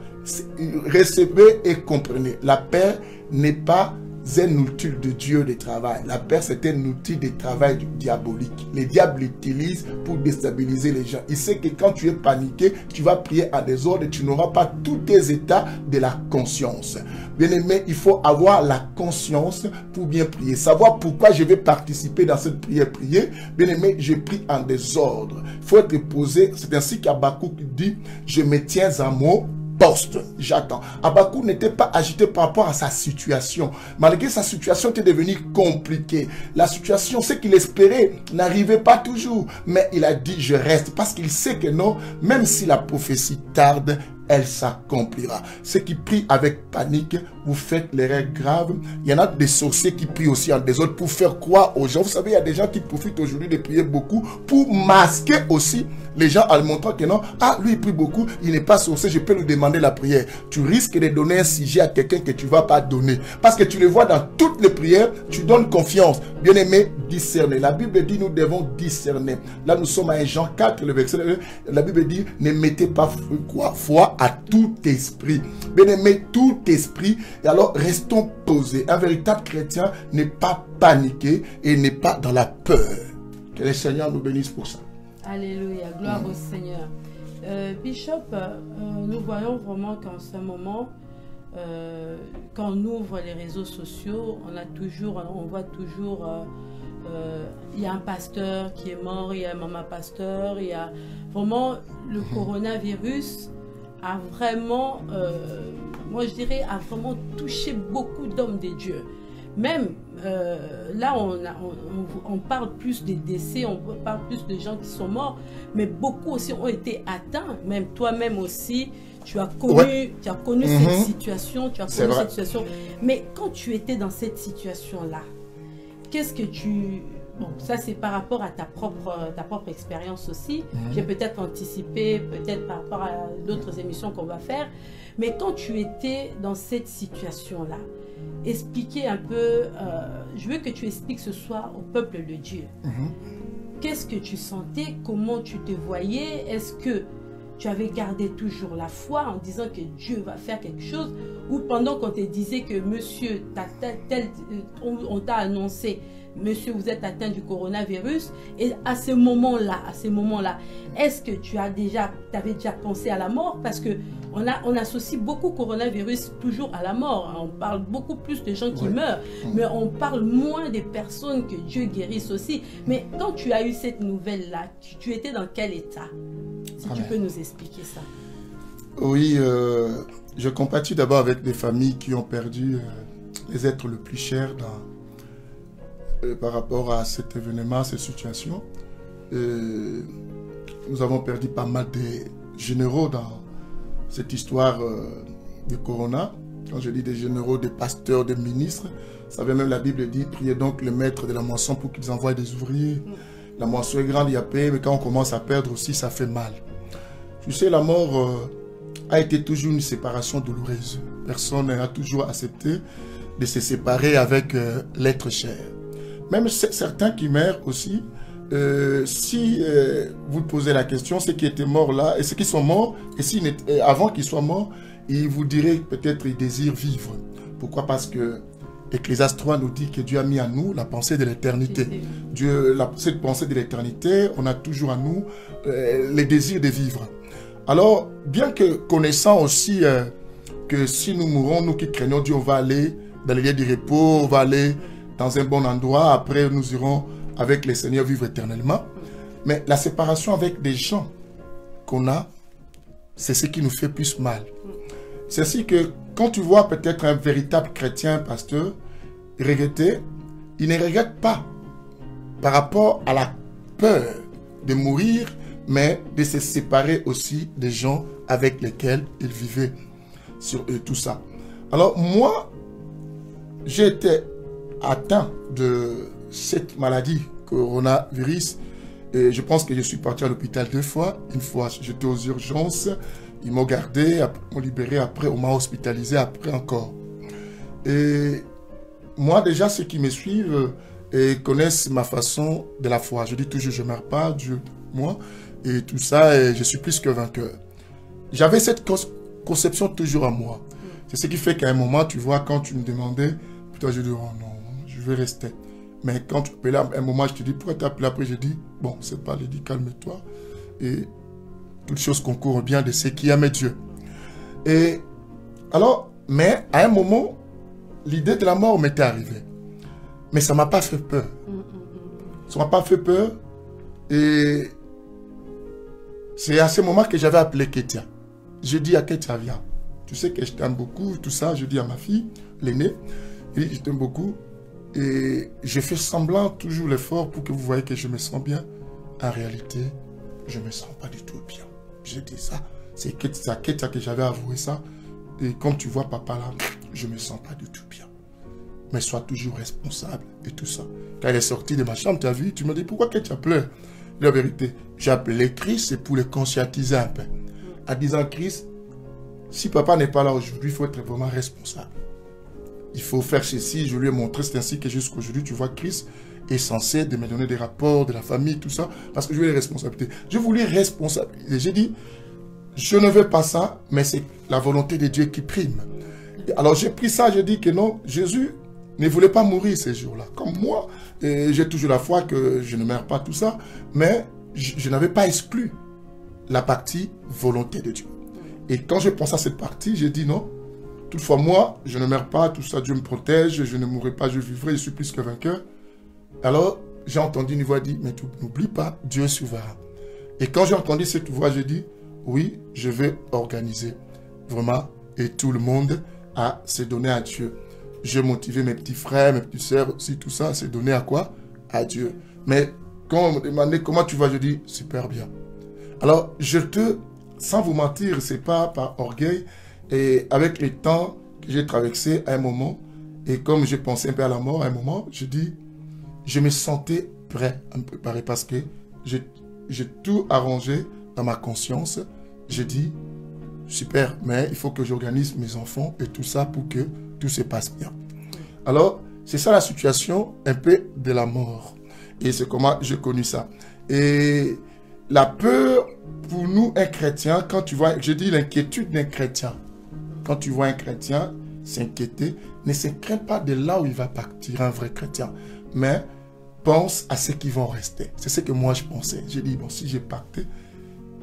recevez et comprenez, la peur n'est pas un outil de Dieu de travail. La peur, c'est un outil de travail diabolique. Les diables l'utilisent pour déstabiliser les gens. Il sait que quand tu es paniqué, tu vas prier à désordre et tu n'auras pas tous tes états de la conscience. Bien aimé, il faut avoir la conscience pour bien prier. Savoir pourquoi je vais participer dans cette prière. Bien aimé, je prie en désordre. Il faut être posé. C'est ainsi qu'Habakkuk dit, je me tiens à mon poste, j'attends. Habakkuk n'était pas agité par rapport à sa situation. Malgré sa situation était devenue compliquée. La situation, ce qu'il espérait, n'arrivait pas toujours. Mais il a dit, je reste. Parce qu'il sait que non, même si la prophétie tarde, elle s'accomplira. Ceux qui prient avec panique, vous faites l'erreur grave. Il y en a des sorciers qui prient aussi en désordre pour faire croire aux gens. Vous savez, il y a des gens qui profitent aujourd'hui de prier beaucoup pour masquer aussi les gens en montrant que non, ah, lui il prie beaucoup, il n'est pas sorcier, je peux lui demander la prière. Tu risques de donner un sujet à quelqu'un que tu ne vas pas donner. Parce que tu le vois dans toutes les prières, tu donnes confiance. Bien aimé, discerner. La Bible dit, nous devons discerner. Là, nous sommes à Jean 4, le verset 1. La Bible dit, ne mettez pas foi à tout esprit. Bien aimé, tout esprit. Et alors, restons posés. Un véritable chrétien n'est pas paniqué et n'est pas dans la peur. Que le Seigneur nous bénisse pour ça. Alléluia, gloire au Seigneur. Bishop, nous voyons vraiment qu'en ce moment, quand on ouvre les réseaux sociaux, on voit toujours, il y a un pasteur qui est mort, il y a un maman pasteur, il y a vraiment le coronavirus a vraiment, moi je dirais, a vraiment touché beaucoup d'hommes de Dieu. Même là, on parle plus des décès, on parle plus de gens qui sont morts, mais beaucoup aussi ont été atteints. Même toi-même aussi, tu as connu cette situation, Mais quand tu étais dans cette situation-là, qu'est-ce que tu... Bon, ça c'est par rapport à ta propre expérience aussi. J'ai peut-être anticipé, peut-être par rapport à d'autres émissions qu'on va faire. Mais quand tu étais dans cette situation-là, expliquer un peu, je veux que tu expliques ce soir au peuple de Dieu. Qu'est-ce que tu sentais? Comment tu te voyais? Est-ce que tu avais gardé toujours la foi en disant que Dieu va faire quelque chose? Ou pendant qu'on te disait que monsieur, on t'a annoncé, monsieur, vous êtes atteint du coronavirus, et à ce moment-là, est-ce que tu avais déjà pensé à la mort? Parce que on associe beaucoup coronavirus toujours à la mort. On parle beaucoup plus de gens qui meurent, mais on parle moins des personnes que Dieu guérisse aussi. Mais quand tu as eu cette nouvelle-là, tu étais dans quel état? Si tu peux nous expliquer ça. Oui, je compatis d'abord avec des familles qui ont perdu les êtres les plus chers par rapport à cet événement, à cette situation. Nous avons perdu pas mal de généraux dans cette histoire de Corona. Quand je dis des généraux, des pasteurs, des ministres, vous savez, même la Bible dit, priez donc le maître de la moisson pour qu'ils envoient des ouvriers. La moisson est grande, il y a paix, mais quand on commence à perdre aussi, ça fait mal. Tu sais, la mort a été toujours une séparation douloureuse. Personne n'a toujours accepté de se séparer avec l'être cher. Même certains qui meurent aussi, si vous posez la question, ceux qui étaient morts là, et ceux qui sont morts, et avant qu'ils soient morts, ils vous diraient peut-être qu'ils désirent vivre. Pourquoi? Parce que Ecclésiaste 3 nous dit que Dieu a mis en nous la pensée de l'éternité. Cette pensée de l'éternité, on a toujours en nous les désirs de vivre. Alors, bien que connaissant aussi que si nous mourons, nous qui craignons Dieu, on va aller dans les lieux du repos, on va aller dans un bon endroit, après nous irons avec le Seigneur vivre éternellement. Mais la séparation avec des gens qu'on a, c'est ce qui nous fait plus mal. C'est ainsi que quand tu vois peut-être un véritable chrétien, pasteur, regretter, il ne regrette pas par rapport à la peur de mourir, mais de se séparer aussi des gens avec lesquels il vivait sur tout ça. Alors moi, j'ai été atteint de cette maladie, coronavirus, et je pense que je suis parti à l'hôpital 2 fois. Une fois, j'étais aux urgences, ils m'ont gardé, m'ont libéré, après on m'a hospitalisé, après encore. Et moi déjà, ceux qui me suivent et connaissent ma façon de la foi. Je dis toujours, je ne meurs pas, Dieu, moi, et tout ça, et je suis plus que vainqueur. J'avais cette conception toujours à moi. C'est ce qui fait qu'à un moment, tu vois, quand tu me demandais, toi je dis, oh non, je vais rester. Mais quand tu appelles à un moment, je te dis, pourquoi tu appelles après? Je dis, bon, c'est pas, je dis, calme-toi. Et toutes choses concourent bien de ceux qui aiment Dieu. Et alors, mais à un moment, l'idée de la mort m'était arrivée. Mais ça ne m'a pas fait peur. Ça ne m'a pas fait peur. Et c'est à ce moment que j'avais appelé Ketia. Je dis à Ketia, viens. Tu sais que je t'aime beaucoup, tout ça. Je dis à ma fille, l'aînée, je t'aime beaucoup. Et je fais semblant toujours l'effort pour que vous voyez que je me sens bien. En réalité, je ne me sens pas du tout bien. Je dis ça. C'est Ketia que j'avais avoué ça. Et comme tu vois, papa, là, je ne me sens pas du tout bien. Mais sois toujours responsable et tout ça. Quand elle est sortie de ma chambre, tu as vu, tu me dis, pourquoi Ketia pleure? La vérité, j'ai appelé Chris pour le conscientiser un peu. En disant, Chris, si papa n'est pas là aujourd'hui, il faut être vraiment responsable. Il faut faire ceci, je lui ai montré, c'est ainsi que jusqu'à aujourd'hui, tu vois, Chris est censé de me donner des rapports de la famille, tout ça, parce que je veux les responsabilités. Je voulais responsabiliser. J'ai dit, je ne veux pas ça, mais c'est la volonté de Dieu qui prime. Alors j'ai pris ça, j'ai dit que non, Jésus ne voulait pas mourir ces jours-là. Comme moi, j'ai toujours la foi que je ne meurs pas, tout ça, mais je n'avais pas exclu la partie volonté de Dieu. Et quand je pense à cette partie, j'ai dit non, toutefois moi, je ne meurs pas, tout ça, Dieu me protège, je ne mourrai pas, je vivrai, je suis plus que vainqueur. Alors, j'ai entendu une voix dire, mais n'oublie pas, Dieu est souverain. Et quand j'ai entendu cette voix, j'ai dit, oui, je vais organiser vraiment, et tout le monde à se donner à Dieu. J'ai motivé mes petits frères, mes petites sœurs, aussi tout ça, c'est donné à quoi? À Dieu. Mais quand on me demandait comment tu vas, je dis super bien. Alors, sans vous mentir, c'est pas par orgueil, et avec le temps que j'ai traversé à un moment, et comme je pensais un peu à la mort à un moment, je dis, je me sentais prêt à me préparer parce que j'ai tout arrangé dans ma conscience. J'ai dit, super, mais il faut que j'organise mes enfants et tout ça pour que tout se passe bien. Alors, c'est ça la situation un peu de la mort. Et c'est comment j'ai connu ça. Et la peur, pour nous, un chrétien, quand tu vois, je dis l'inquiétude d'un chrétien. Quand tu vois un chrétien s'inquiéter, ne se crains pas de là où il va partir, un vrai chrétien. Mais pense à ceux qui vont rester. C'est ce que moi je pensais. J'ai dit, bon, si j'ai parté,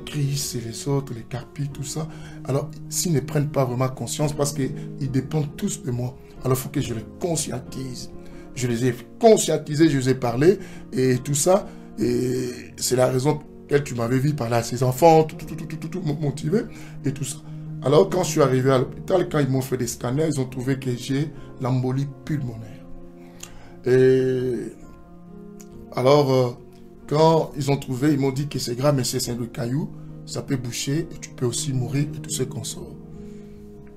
Chris et les autres, les Carpi, tout ça, alors s'ils ne prennent pas vraiment conscience, parce qu'ils dépendent tous de moi, alors il faut que je les conscientise. Je les ai conscientisés, je les ai parlé, et tout ça, et c'est la raison pour laquelle tu m'avais vu parler à ces enfants, tout motivé, et tout ça. Alors quand je suis arrivé à l'hôpital, quand ils m'ont fait des scanners, ils ont trouvé que j'ai l'embolie pulmonaire. Et alors, quand ils ont trouvé, ils m'ont dit que c'est grave, mais c'est le caillou, ça peut boucher et tu peux aussi mourir et tout ce qu'on sort.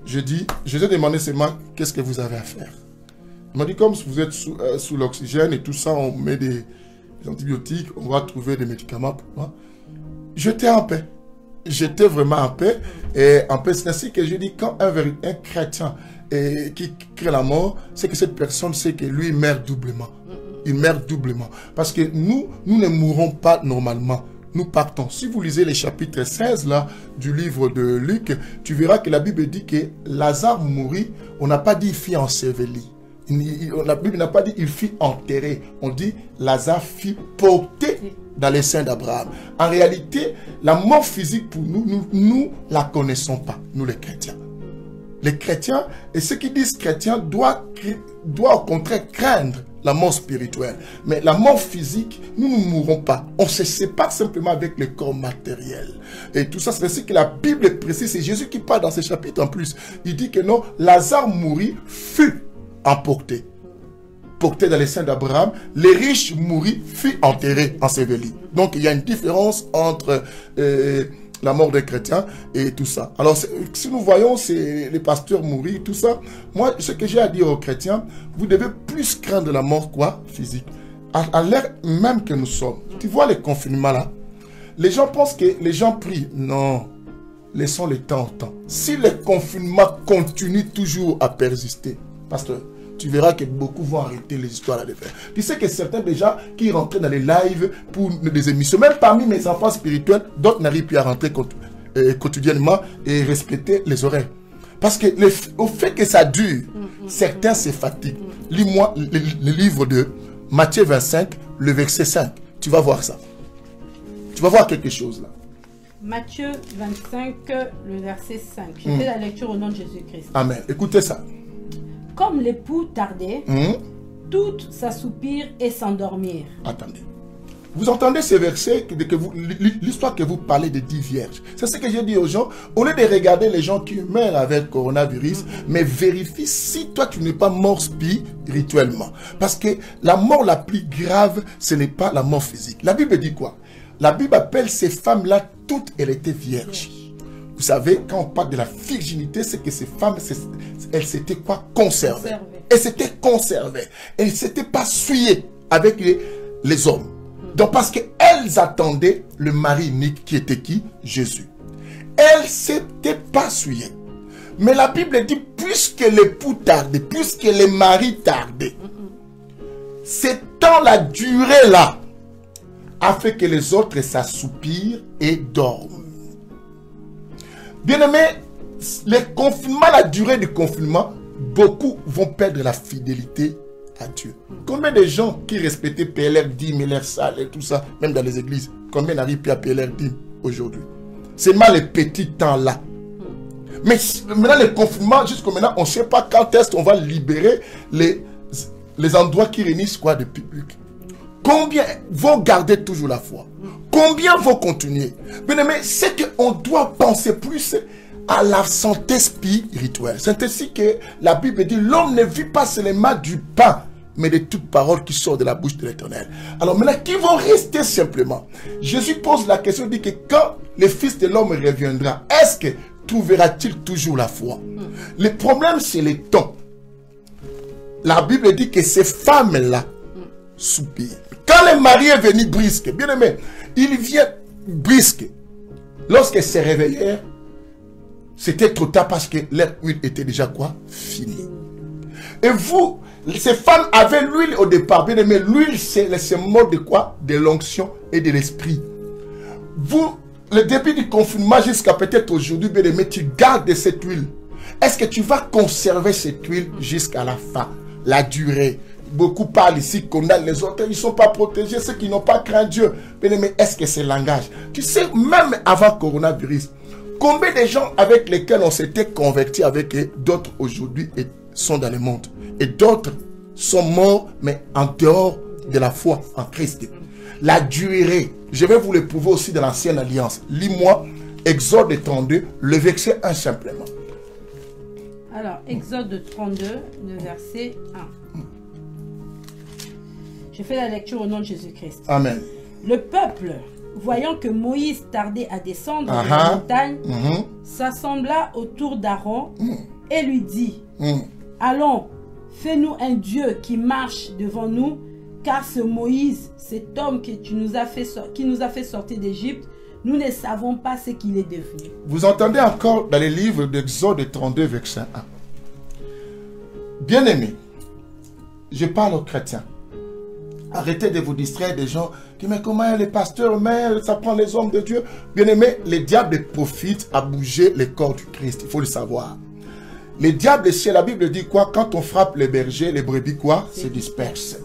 Je les ai demandé seulement, qu'est-ce que vous avez à faire? Ils m'ont dit, comme vous êtes sous l'oxygène et tout ça, on met des antibiotiques, on va trouver des médicaments pour moi. J'étais en paix. J'étais vraiment en paix. Et en paix, c'est ainsi que je dis, quand un chrétien qui crée la mort, c'est que cette personne sait que lui meurt doublement. Il meurt doublement. Parce que nous ne mourrons pas normalement. Nous partons. Si vous lisez les chapitres 16 là, du livre de Luc, tu verras que la Bible dit que Lazare mourit. On n'a pas dit il fit enseveli. La Bible n'a pas dit il fit enterré. On dit Lazare fit porter dans les seins d'Abraham. En réalité, la mort physique pour nous la connaissons pas, nous les chrétiens. Les chrétiens, et ceux qui disent chrétiens, doivent au contraire craindre la mort spirituelle. Mais la mort physique, nous ne mourrons pas. On se sépare simplement avec le corps matériel. Et tout ça, c'est ainsi que la Bible est précise. C'est Jésus qui parle dans ce chapitre en plus. Il dit que non, Lazare mourit, fut emporté. Porté dans les seins d'Abraham, les riches mourit, fut enterré, enseveli. Donc il y a une différence entre la mort des chrétiens et tout ça. Alors si nous voyons les pasteurs mourir, tout ça, moi ce que j'ai à dire aux chrétiens, vous devez plus craindre la mort quoi, physique. À l'ère même que nous sommes, tu vois les confinements là, les gens pensent que les gens prient. Non, laissons le temps au temps. Si le confinement continue toujours à persister, pasteur, tu verras que beaucoup vont arrêter les histoires à les faire. Tu sais que certains déjà qui rentraient dans les lives pour des émissions, même parmi mes enfants spirituels, d'autres n'arrivent plus à rentrer quotidiennement et respecter les horaires. Parce que au fait que ça dure, certains se fatiguent. Lis-moi le livre de Matthieu 25, le verset 5. Tu vas voir ça. Tu vas voir quelque chose là. Matthieu 25, le verset 5. Je fais la lecture au nom de Jésus-Christ. Amen. Écoutez ça. Comme l'époux tardait, toutes s'assoupirent et s'endormirent. Attendez. Vous entendez ce verset, l'histoire que vous parlez de 10 vierges. C'est ce que j'ai dit aux gens. Au lieu de regarder les gens qui meurent avec coronavirus, mais vérifie si toi tu n'es pas mort spirituellement. Parce que la mort la plus grave, ce n'est pas la mort physique. La Bible dit quoi? La Bible appelle ces femmes-là, toutes elles étaient vierges. Vous savez, quand on parle de la virginité, c'est que ces femmes, elles s'étaient quoi? Conservées. Elles s'étaient conservées. Elles ne s'étaient pas souillées avec les hommes. Donc parce qu'elles attendaient le mari unique qui était qui? Jésus. Elles ne s'étaient pas souillées. Mais la Bible dit, puisque l'époux tardait, puisque les maris tardaient, c'est dans la durée là, a fait que les autres s'assoupirent et dorment. Bien aimé, le confinement, la durée du confinement, beaucoup vont perdre la fidélité à Dieu. Combien de gens qui respectaient payer leurs dîmes, leurs salles et tout ça, même dans les églises, combien n'arrivent plus à payer leurs dîmes aujourd'hui? C'est mal les petits temps là. Mais maintenant, le confinement, jusqu'à maintenant, on ne sait pas quand est-ce qu'on va libérer les endroits qui réunissent quoi de public. Combien vont garder toujours la foi? Combien vont continuer? Bien aimé, c'est qu'on doit penser plus à la santé spirituelle. C'est ainsi que la Bible dit, l'homme ne vit pas seulement du pain, mais de toute parole qui sort de la bouche de l'Éternel. Alors maintenant, qui vont rester simplement? Jésus pose la question, dit que quand le Fils de l'homme reviendra, est-ce que trouvera-t-il toujours la foi? Le problème, c'est le temps. La Bible dit que ces femmes-là soupirent. Quand le mari est venu brisque, bien aimé, il vient brisque. Lorsqu'elles se réveillèrent, c'était trop tard parce que leur huile était déjà quoi? Finie. Et vous, ces femmes avaient l'huile au départ, bien aimé. L'huile, c'est le mot de quoi? De l'onction et de l'esprit. Vous, le début du confinement jusqu'à peut-être aujourd'hui, bien aimé, tu gardes cette huile. Est-ce que tu vas conserver cette huile jusqu'à la fin? La durée. Beaucoup parlent ici, condamnent les autres, ils ne sont pas protégés, ceux qui n'ont pas craint Dieu. Mais est-ce que c'est le langage? Tu sais, même avant le coronavirus, combien de gens avec lesquels on s'était convertis avec eux, d'autres aujourd'hui sont dans le monde. Et d'autres sont morts, mais en dehors de la foi en Christ. La durée, je vais vous le prouver aussi dans l'ancienne alliance. Lis-moi Exode 32, le verset 1 simplement. Alors, Exode 32, le verset 1. Je fais la lecture au nom de Jésus-Christ. Amen. Le peuple, voyant que Moïse tardait à descendre de la montagne, s'assembla autour d'Aaron et lui dit, allons, fais-nous un Dieu qui marche devant nous, car ce Moïse, cet homme qui nous a fait sortir d'Égypte, nous ne savons pas ce qu'il est devenu. Vous entendez encore dans les livres d'Exode 32, verset 1. Bien-aimés, je parle aux chrétiens. Arrêtez de vous distraire des gens qui mais comment les pasteurs, mais ça prend les hommes de Dieu. Bien aimé, les diables profitent à bouger le corps du Christ. Il faut le savoir. Les diables, chez la Bible dit quoi? Quand on frappe les bergers, les brebis quoi? Se dispersent.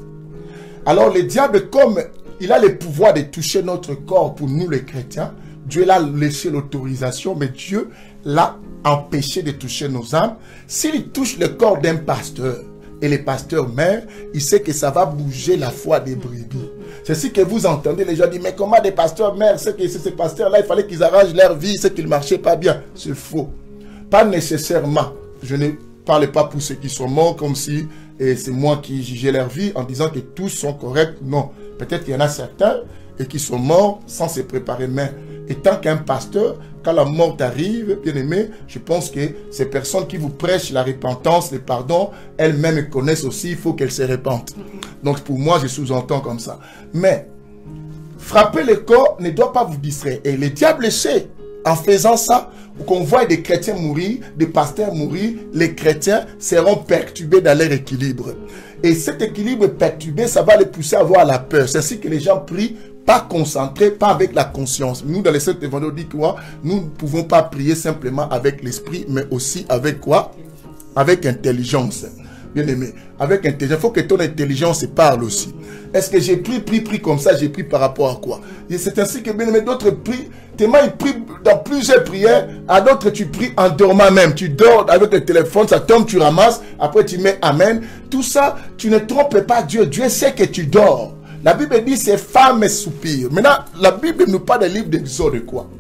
Alors le diable, comme il a le pouvoir de toucher notre corps pour nous les chrétiens, Dieu l'a laissé l'autorisation, mais Dieu l'a empêché de toucher nos âmes. S'il touche le corps d'un pasteur, et les pasteurs meurent, il sait que ça va bouger la foi des brebis. C'est ce que vous entendez, les gens disent, mais comment des pasteurs meurent? C'est que ces pasteurs-là, il fallait qu'ils arrangent leur vie, c'est qu'ils ne marchaient pas bien. C'est faux. Pas nécessairement. Je ne parle pas pour ceux qui sont morts comme si c'est moi qui jugeais leur vie en disant que tous sont corrects. Non. Peut-être qu'il y en a certains et qui sont morts sans se préparer. Mais étant qu'un pasteur, quand la mort arrive, bien aimé, je pense que ces personnes qui vous prêchent la repentance, le pardon, elles-mêmes connaissent aussi, il faut qu'elles se repentent. Donc pour moi, je sous-entends comme ça. Mais frapper le corps ne doit pas vous distraire. Et le diable sait en faisant ça, qu'on voit des chrétiens mourir, des pasteurs mourir, les chrétiens seront perturbés dans leur équilibre. Et cet équilibre perturbé, ça va les pousser à avoir la peur. C'est ainsi que les gens prient, pas concentrés, pas avec la conscience. Nous, dans les sectes évangéliques, on dit quoi? Nous ne pouvons pas prier simplement avec l'esprit, mais aussi avec quoi? Avec intelligence. Bien aimé, avec intelligence, il faut que ton intelligence parle aussi. Est-ce que j'ai pris comme ça, j'ai pris par rapport à quoi? Et c'est ainsi que, bien aimé, d'autres prient, tellement ils prient dans plusieurs prières, à d'autres tu pries en dormant même. Tu dors avec le téléphone, ça tombe, tu ramasses, après tu mets Amen. Tout ça, tu ne trompes pas Dieu. Dieu sait que tu dors. La Bible dit, ces femmes soupirent. Maintenant, la Bible nous parle des livres d'Exode quoi?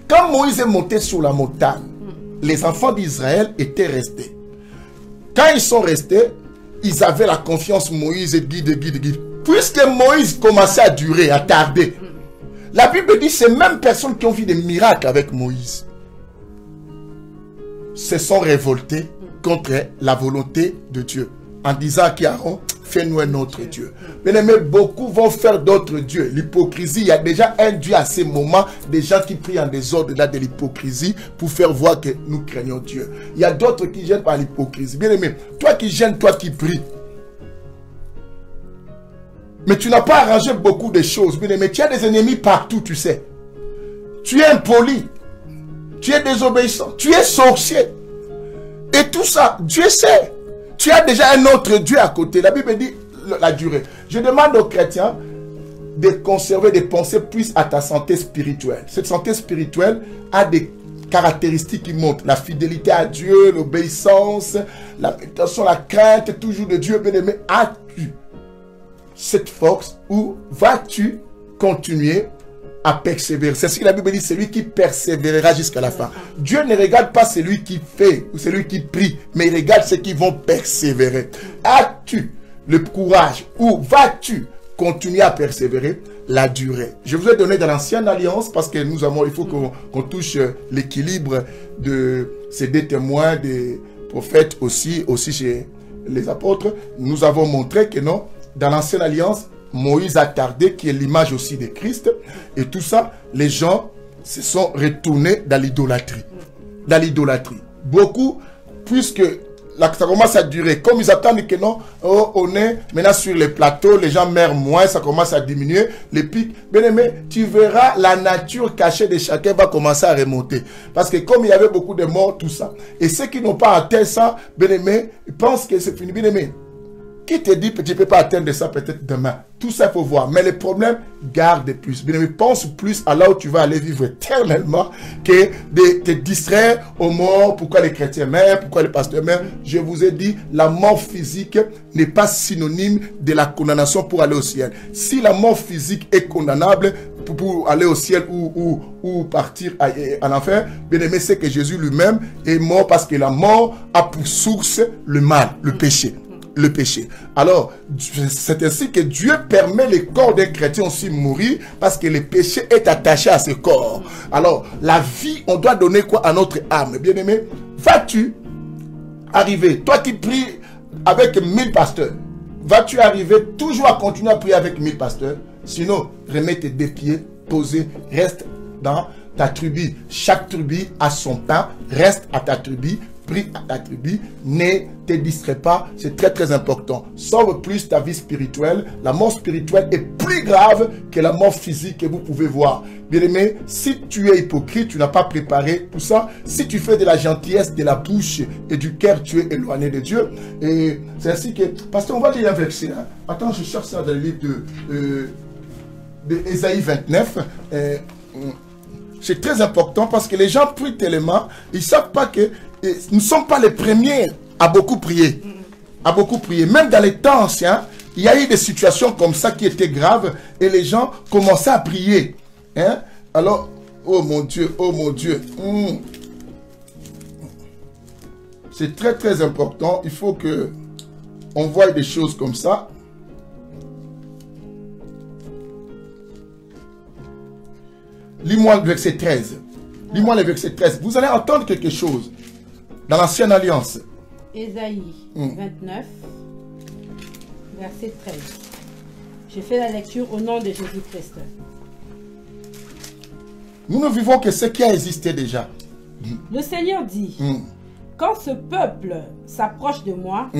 Quand Moïse est monté sur la montagne, les enfants d'Israël étaient restés. Quand ils sont restés, ils avaient la confiance Moïse guide. Puisque Moïse commençait à durer, à tarder, la Bible dit ces mêmes personnes qui ont vu des miracles avec Moïse se sont révoltées contre la volonté de Dieu. En disant à Aaron, fais-nous un autre Dieu. Bien aimé, beaucoup vont faire d'autres dieux. L'hypocrisie, il y a déjà un Dieu à ces moments, des gens qui prient en désordre là de l'hypocrisie pour faire voir que nous craignons Dieu. Il y a d'autres qui gênent par l'hypocrisie. Bien aimé, toi qui gênes, toi qui pries. Mais tu n'as pas arrangé beaucoup de choses. Bien aimé, tu as des ennemis partout, tu sais. Tu es impoli. Tu es désobéissant. Tu es sorcier. Et tout ça, Dieu sait. Tu as déjà un autre Dieu à côté. La Bible dit la durée. Je demande aux chrétiens de conserver des pensées plus à ta santé spirituelle. Cette santé spirituelle a des caractéristiques qui montrent la fidélité à Dieu, l'obéissance, la méditation, la crainte toujours de Dieu. Bien aimé, as-tu cette force ou vas-tu continuer à persévérer? C'est ce que la Bible dit, celui qui persévérera jusqu'à la fin. Dieu ne regarde pas celui qui fait ou celui qui prie, mais il regarde ceux qui vont persévérer. As-tu le courage ou vas-tu continuer à persévérer? La durée. Je vous ai donné dans l'ancienne alliance parce que nous avons, il faut qu'on touche l'équilibre de ces deux témoins des prophètes aussi chez les apôtres. Nous avons montré que non, dans l'ancienne alliance, Moïse a tardé, qui est l'image aussi de Christ. Et tout ça, les gens se sont retournés dans l'idolâtrie. Dans l'idolâtrie. Beaucoup, puisque là, ça commence à durer. Comme ils attendent que non, oh, on est maintenant sur les plateaux, les gens meurent moins, ça commence à diminuer. Les pics. Bien aimé, tu verras la nature cachée de chacun va commencer à remonter. Parce que comme il y avait beaucoup de morts, tout ça. Et ceux qui n'ont pas atteint ça, bien aimé, ils pensent que c'est fini. Bien aimé, qui te dit que tu ne peux pas atteindre ça peut-être demain? Tout ça, il faut voir. Mais le problème, garde plus. Bien aimé, pense plus à là où tu vas aller vivre éternellement que de te distraire aux morts. Pourquoi les chrétiens meurent? Pourquoi les pasteurs meurent? Je vous ai dit, la mort physique n'est pas synonyme de la condamnation pour aller au ciel. Si la mort physique est condamnable pour aller au ciel ou partir à l'enfer, bien aimé, c'est que Jésus lui-même est mort parce que la mort a pour source le mal, le péché. Le péché. Alors, c'est ainsi que Dieu permet le corps d'un chrétien aussi mourir parce que le péché est attaché à ce corps. Alors, la vie, on doit donner quoi à notre âme? Bien aimé, vas-tu arriver, toi qui pries avec 1000 pasteurs, vas-tu arriver toujours à continuer à prier avec 1000 pasteurs? Sinon, remets tes deux pieds posés, reste dans ta tribu. Chaque tribu a son pain, reste à ta tribu. Prie à ta tribu, ne te distrais pas, c'est très très important. Sauve plus ta vie spirituelle. La mort spirituelle est plus grave que la mort physique que vous pouvez voir. Bien aimé, si tu es hypocrite, tu n'as pas préparé tout ça. Si tu fais de la gentillesse de la bouche et du cœur, tu es éloigné de Dieu. Et c'est ainsi que, parce qu'on va lire un verset. Hein. Attends, je cherche ça dans le livre de Ésaïe 29. C'est très important parce que les gens prient tellement, ils ne savent pas que nous ne sommes pas les premiers à beaucoup prier. À beaucoup prier. Même dans les temps anciens, il y a eu des situations comme ça qui étaient graves et les gens commençaient à prier. Hein? Alors, oh mon Dieu, oh mon Dieu. C'est très très important. Il faut que on voie des choses comme ça. Lis-moi le verset 13. Lis-moi le verset 13. Vous allez entendre quelque chose dans l'ancienne alliance. Ésaïe 29, verset 13. Je fais la lecture au nom de Jésus-Christ. Nous ne vivons que ce qui a existé déjà. Le Seigneur dit, quand ce peuple s'approche de moi,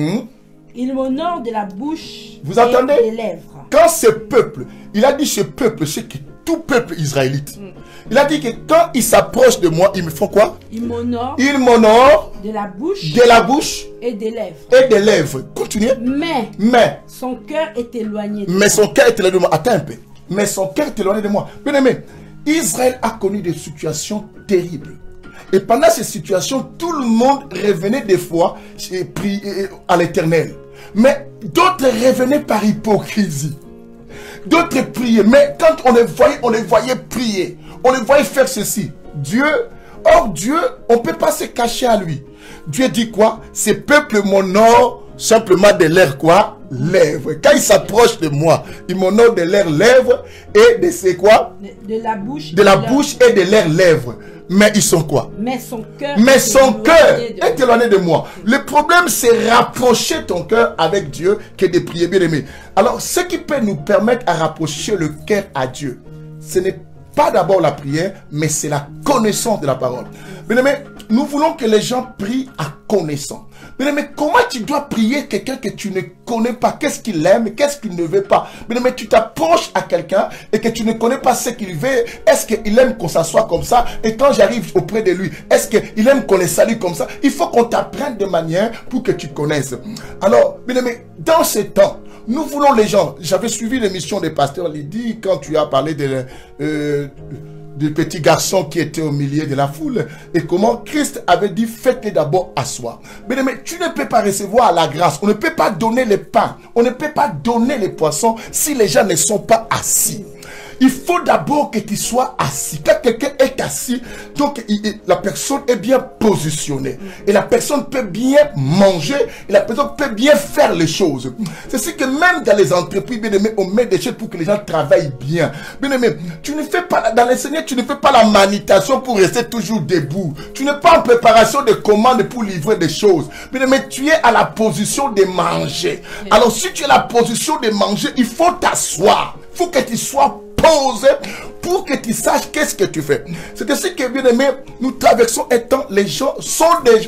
il m'honore de la bouche Vous entendez? et des lèvres. Quand ce peuple, il a dit ce peuple, c'est que tout peuple israélite. Il a dit que quand ils s'approchent de moi, ils me font quoi? Il m'honore de la bouche et des lèvres. Et des lèvres. Continuez. Mais son cœur est éloigné de moi. Mais son cœur est éloigné de moi. Attends un peu. Mais son cœur est éloigné de moi. Bien aimé, Israël a connu des situations terribles. Et pendant ces situations, tout le monde revenait des fois et priait à l'Éternel. Mais d'autres revenaient par hypocrisie. D'autres priaient. Mais quand on les voyait prier. On les voyait faire ceci. Or Dieu, on ne peut pas se cacher à lui. Dieu dit quoi? Ces peuples m'honorent simplement de leurs quoi? Lèvres. Quand ils s'approchent de moi, ils m'honorent de leurs lèvres et de ces quoi? De la bouche. De la bouche et de leurs lèvres. Mais ils sont quoi? Mais son cœur est éloigné de moi. Le problème, c'est rapprocher ton cœur avec Dieu que de prier, bien aimé. Alors, ce qui peut nous permettre à rapprocher le cœur à Dieu, ce n'est pas d'abord la prière, mais c'est la connaissance de la parole. Bien aimé, nous voulons que les gens prient à connaissance. Bien aimé, comment tu dois prier quelqu'un que tu ne connais pas? Qu'est-ce qu'il aime? Qu'est-ce qu'il ne veut pas? Bien aimé, tu t'approches à quelqu'un et que tu ne connais pas ce qu'il veut. Est-ce qu'il aime qu'on s'assoie comme ça? Et quand j'arrive auprès de lui, est-ce qu'il aime qu'on les salue comme ça? Il faut qu'on t'apprenne de manière pour que tu connaisses. Alors, bien aimé, dans ce temps, nous voulons les gens. J'avais suivi l'émission des pasteurs Lydie quand tu as parlé du petit garçon qui était au milieu de la foule et comment Christ avait dit faites-les d'abord asseoir. Mais tu ne peux pas recevoir la grâce, on ne peut pas donner le pain, on ne peut pas donner les poissons si les gens ne sont pas assis. Il faut d'abord que tu sois assis. Quand quelqu'un est assis, donc la personne est bien positionnée. Et la personne peut bien manger. Et la personne peut bien faire les choses. C'est ce que même dans les entreprises, bien aimé, on met des choses pour que les gens travaillent bien. Bien aimé, tu ne fais pas, dans les Seigneurs, tu ne fais pas la manutention pour rester toujours debout. Tu n'es pas en préparation de commandes pour livrer des choses. Bien aimé, tu es à la position de manger. Alors si tu es à la position de manger, il faut t'asseoir. Il faut que tu sois posé pour que tu saches qu'est-ce que tu fais. C'est ce que, bien aimé, nous traversons un temps, les gens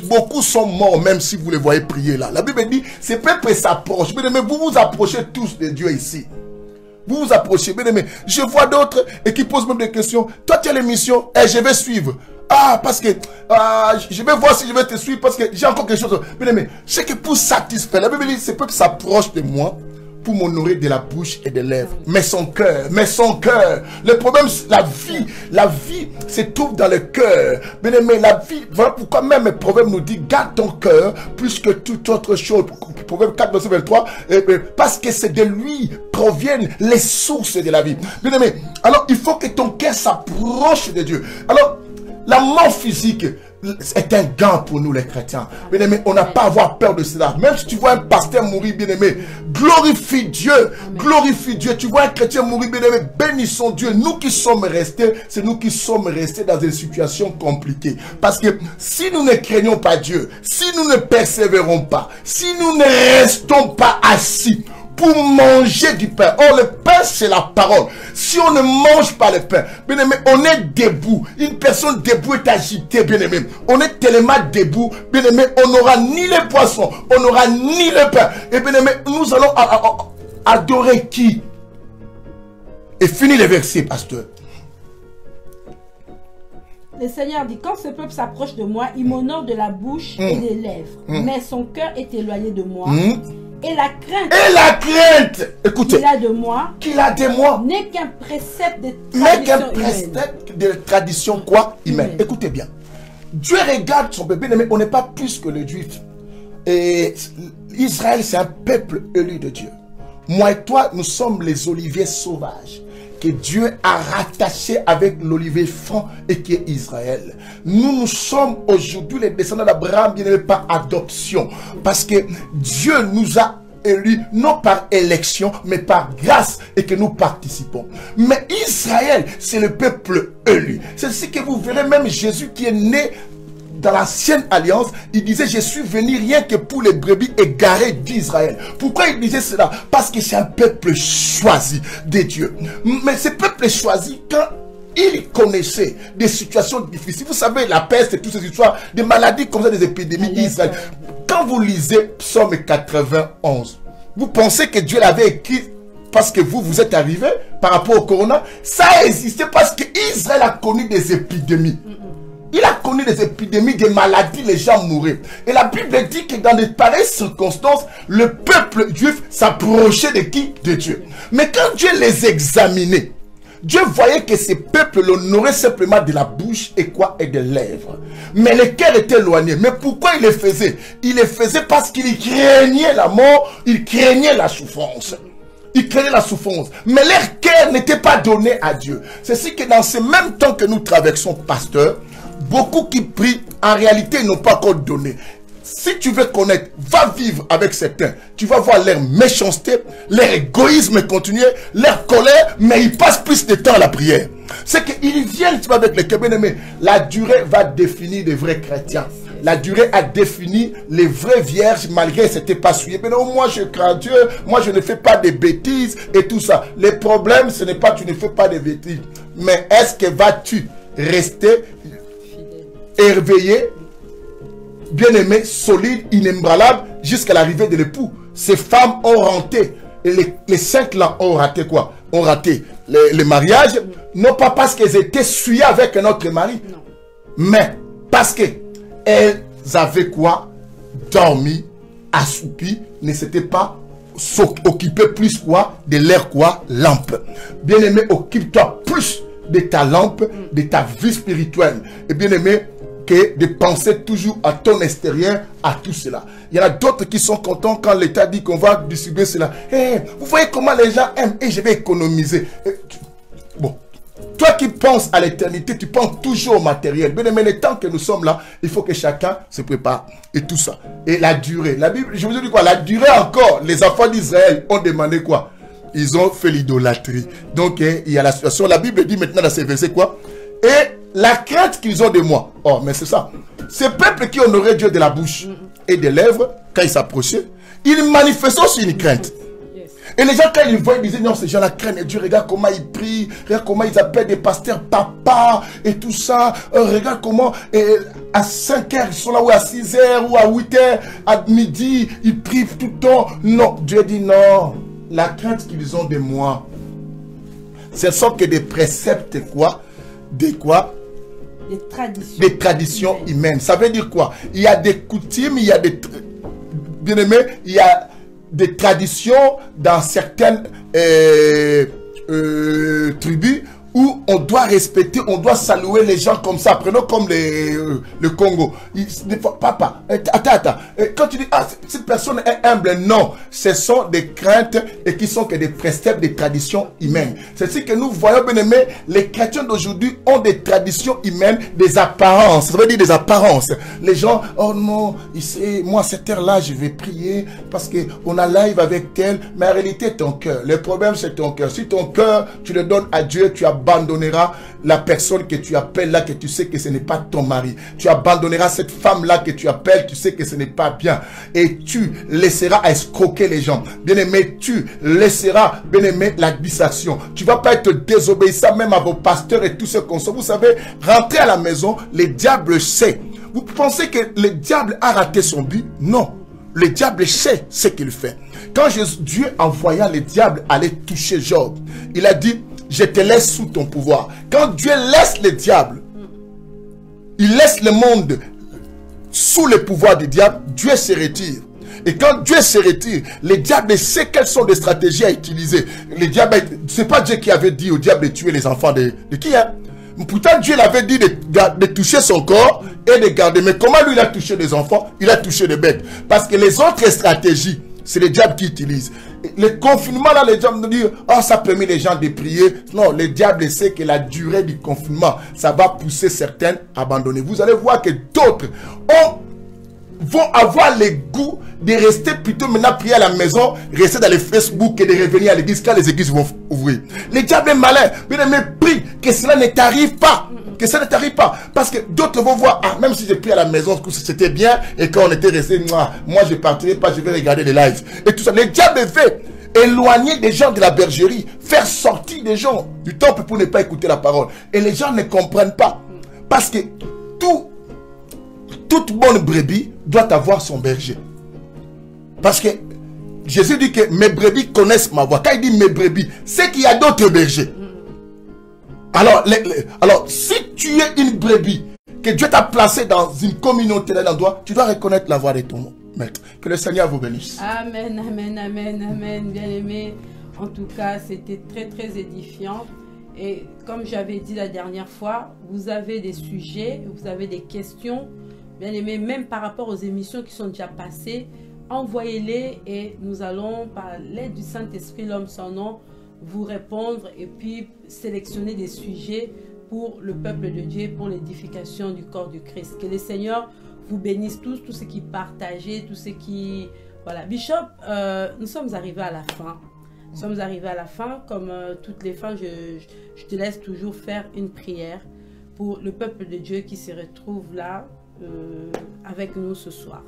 beaucoup sont morts, même si vous les voyez prier là. La Bible dit, ces peuples s'approchent. Bien aimé, vous vous approchez tous de Dieu ici. Vous vous approchez, bien aimé. Je vois d'autres et qui posent même des questions. Toi, tu as l'émission et je vais suivre. Ah, parce que je vais voir si je vais te suivre parce que j'ai encore quelque chose. Bien aimé, c'est que pour satisfaire, la Bible dit, ces peuples s'approchent de moi pour m'honorer de la bouche et des lèvres. Mais son cœur. Le problème, la vie se trouve dans le cœur. Bien aimé, la vie, voilà pourquoi même le proverbe nous dit, garde ton cœur plus que toute autre chose. Proverbe 4, verset 23, parce que c'est de lui proviennent les sources de la vie. Bien aimé, alors il faut que ton cœur s'approche de Dieu. Alors, la mort physique est un gain pour nous les chrétiens. Bien aimé, on n'a pas à avoir peur de cela. Même si tu vois un pasteur mourir, bien aimé, glorifie Dieu. Amen. Glorifie Dieu. Tu vois un chrétien mourir, bien aimé, bénissons Dieu. Nous qui sommes restés, c'est nous qui sommes restés dans une situation compliquée. Parce que si nous ne craignons pas Dieu, si nous ne persévérons pas, si nous ne restons pas assis pour manger du pain. Or, le pain, c'est la parole. Si on ne mange pas le pain, bien aimé, on est debout. Une personne debout est agitée, bien aimé. On est tellement debout, bien aimé, on n'aura ni les poissons, on n'aura ni le pain. Et bien aimé, nous allons adorer qui? Et fini les versets, pasteur. Le Seigneur dit, quand ce peuple s'approche de moi, il m'honore de la bouche et des lèvres. Mais son cœur est éloigné de moi. Et la crainte écoutez, qu'il a de moi n'est qu'un précepte de tradition quoi? Humaine. Écoutez bien. Dieu regarde son peuple, mais on n'est pas plus que le juif. Et Israël, c'est un peuple élu de Dieu. Moi et toi, nous sommes les oliviers sauvages que Dieu a rattaché avec l'olivier franc et qui est Israël. Nous sommes aujourd'hui les descendants d'Abraham, bien aimés, par adoption. Parce que Dieu nous a élus, non par élection, mais par grâce, et que nous participons. Mais Israël, c'est le peuple élu. C'est ce que vous verrez, même Jésus qui est né dans l'ancienne alliance, il disait, je suis venu rien que pour les brebis égarées d'Israël. Pourquoi il disait cela? Parce que c'est un peuple choisi de Dieu. Mais ce peuple choisi, quand il connaissait des situations difficiles. Vous savez, la peste et toutes ces histoires, des maladies comme ça, des épidémies d'Israël. Quand vous lisez Psaume 91, vous pensez que Dieu l'avait écrit parce que vous êtes arrivé par rapport au corona? Ça a existé parce qu'Israël a connu des épidémies. Il a connu des épidémies, des maladies, les gens mouraient. Et la Bible dit que dans de pareilles circonstances, le peuple juif s'approchait de qui? De Dieu. Mais quand Dieu les examinait, Dieu voyait que ces peuples l'honoraient simplement de la bouche et quoi? Et des lèvres. Mais le cœur était éloigné. Mais pourquoi il les faisait? Il les faisait parce qu'il craignait la mort, il craignait la souffrance. Ils craignaient la souffrance. Mais leur cœur n'était pas donné à Dieu. C'est ce que dans ce même temps que nous traversons, pasteur, beaucoup qui prient, en réalité, ils n'ont pas encore donné. Si tu veux connaître, va vivre avec certains. Tu vas voir leur méchanceté, leur égoïsme continuer, leur colère, mais ils passent plus de temps à la prière. C'est qu'ils viennent avec les cœurs bien-aimés. La durée va définir les vrais chrétiens. La durée a défini les vraies vierges malgré c'était pas souillé. Mais non, moi je crains Dieu, moi je ne fais pas de bêtises et tout ça. Les problèmes, ce n'est pas tu ne fais pas de bêtises. Mais est-ce que vas-tu rester éveillé, bien-aimé, solide, inébranlable jusqu'à l'arrivée de l'époux? Ces femmes ont raté. Et les 5 là ont raté quoi? Ont raté le mariage, non pas parce qu'elles étaient souillées avec un autre mari, mais parce que elles avaient quoi? Dormi, assoupi, ne s'étaient pas occupées plus quoi? De leur quoi? Lampe. Bien-aimé, occupe-toi plus de ta lampe, de ta vie spirituelle. Et bien-aimé, que de penser toujours à ton extérieur, à tout cela. Il y en a d'autres qui sont contents quand l'État dit qu'on va distribuer cela. Hey, vous voyez comment les gens aiment et je vais économiser. Bon, toi qui penses à l'éternité, tu penses toujours au matériel. Bien aimé, le temps que nous sommes là, il faut que chacun se prépare. Et tout ça. Et la durée. La Bible, je vous ai dit quoi? La durée encore, les enfants d'Israël ont demandé quoi? Ils ont fait l'idolâtrie. Donc, il y a la situation. La Bible dit maintenant dans ces versets quoi? Et la crainte qu'ils ont de moi. Oh, mais c'est ça. Ces peuples qui honoraient Dieu de la bouche et des lèvres, quand ils s'approchaient, ils manifestaient aussi une crainte. Et les gens, quand ils voient, ils disaient, non, ces gens-là craignent Dieu, regarde comment ils prient, regarde comment ils appellent des pasteurs papa, et tout ça, regarde comment, à 5 heures, ils sont là, ou à 6 heures, ou à 8 heures, à midi, ils prient tout le temps. Non, Dieu dit non, la crainte qu'ils ont de moi, ce sont que des préceptes, quoi? Des quoi? Des traditions humaines. Ça veut dire quoi? Il y a des coutumes, il y a des... Bien aimé, il y a des traditions dans certaines tribus où on doit respecter, on doit saluer les gens comme ça. Prenons comme le Congo. Papa, attends. Quand tu dis, ah, cette personne est humble, non. Ce sont des craintes et qui sont que des préceptes, des traditions humaines. C'est ce que nous voyons, bien aimé. Les chrétiens d'aujourd'hui ont des traditions humaines, des apparences. Ça veut dire des apparences. Les gens, oh non, moi, à cette heure-là, je vais prier parce qu'on a live avec tel. Mais en réalité, ton cœur. Le problème, c'est ton cœur. Si ton cœur, tu le donnes à Dieu, tu abandonneras la personne que tu appelles là, que tu sais que ce n'est pas ton mari. Tu abandonneras cette femme là que tu appelles, tu sais que ce n'est pas bien. Et tu laisseras escroquer les gens. Bien aimé, tu laisseras, bien aimé, la distraction. Tu ne vas pas être désobéissant même à vos pasteurs et tous ceux qu'on sait. Vous savez, rentrer à la maison, le diable sait. Vous pensez que le diable a raté son but? Non. Le diable sait ce qu'il fait. Quand Dieu envoya le diable aller toucher Job, il a dit, je te laisse sous ton pouvoir. Quand Dieu laisse le diable, il laisse le monde sous le pouvoir du diable, Dieu se retire. Et quand Dieu se retire, le diable sait quelles sont les stratégies à utiliser. Le diable, c'est pas Dieu qui avait dit au diable de tuer les enfants de qui, hein? Pourtant, Dieu l'avait dit de toucher son corps et de garder. Mais comment lui, il a touché des enfants? Il a touché des bêtes. Parce que les autres stratégies, c'est le diable qui utilise. Le confinement, là, les gens nous disent, oh, ça permet les gens de prier. Non, le diable sait que la durée du confinement, ça va pousser certains à abandonner. Vous allez voir que d'autres vont avoir le goût de rester plutôt maintenant prier à la maison, rester dans les Facebook et de revenir à l'église quand les églises vont ouvrir. Le diable est malin. Bien aimé, prie que cela ne t'arrive pas. Que ça ne t'arrive pas. Parce que d'autres vont voir, ah, même si j'ai pris à la maison, c'était bien, et quand on était resté, moi je partirai pas, je vais regarder les lives. Et tout ça. Le diable fait. éloigner des gens de la bergerie, faire sortir des gens du temple pour ne pas écouter la parole. Et les gens ne comprennent pas. Parce que toute bonne brebis doit avoir son berger. Parce que Jésus dit que mes brebis connaissent ma voix. Quand il dit mes brebis, c'est qu'il y a d'autres bergers. Alors, si tu es une brebis, que Dieu t'a placé dans une communauté, dans un endroit, tu dois reconnaître la voix de ton maître. Que le Seigneur vous bénisse. Amen, amen, amen, amen, bien-aimé. En tout cas, c'était très, très édifiant. Et comme j'avais dit la dernière fois, vous avez des sujets, vous avez des questions, bien-aimé, même par rapport aux émissions qui sont déjà passées, envoyez-les et nous allons, par l'aide du Saint-Esprit, l'homme son nom, vous répondre et puis sélectionner des sujets pour le peuple de Dieu, pour l'édification du corps du Christ. Que le Seigneur vous bénisse tous ceux qui partagent, tous ceux qui... Voilà. Bishop, nous sommes arrivés à la fin. Nous sommes arrivés à la fin. Comme toutes les fins, je te laisse toujours faire une prière pour le peuple de Dieu qui se retrouve là avec nous ce soir.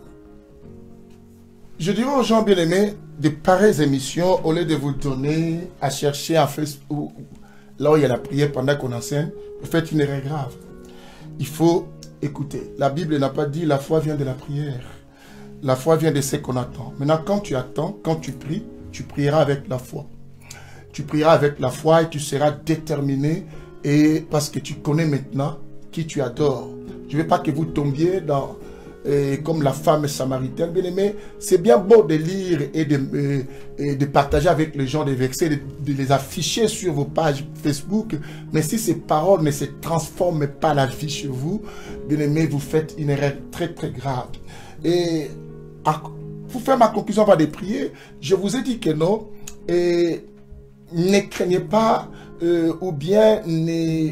Je dirais aux gens bien-aimés, de pareilles émissions, au lieu de vous donner à chercher en Facebook, là où il y a la prière pendant qu'on enseigne, vous faites une erreur grave. Il faut écouter. La Bible n'a pas dit la foi vient de la prière. La foi vient de ce qu'on attend. Maintenant, quand tu attends, quand tu pries, tu prieras avec la foi. Tu prieras avec la foi et tu seras déterminé et parce que tu connais maintenant qui tu adores. Je ne veux pas que vous tombiez dans... comme la femme samaritaine, bien aimé, c'est bien beau de lire et de partager avec les gens des versets, de les afficher sur vos pages Facebook, mais si ces paroles ne se transforment pas la vie chez vous, bien aimé, vous faites une erreur très très grave. Et pour faire ma conclusion avant de prier, je vous ai dit que non, et ne craignez pas ou bien ne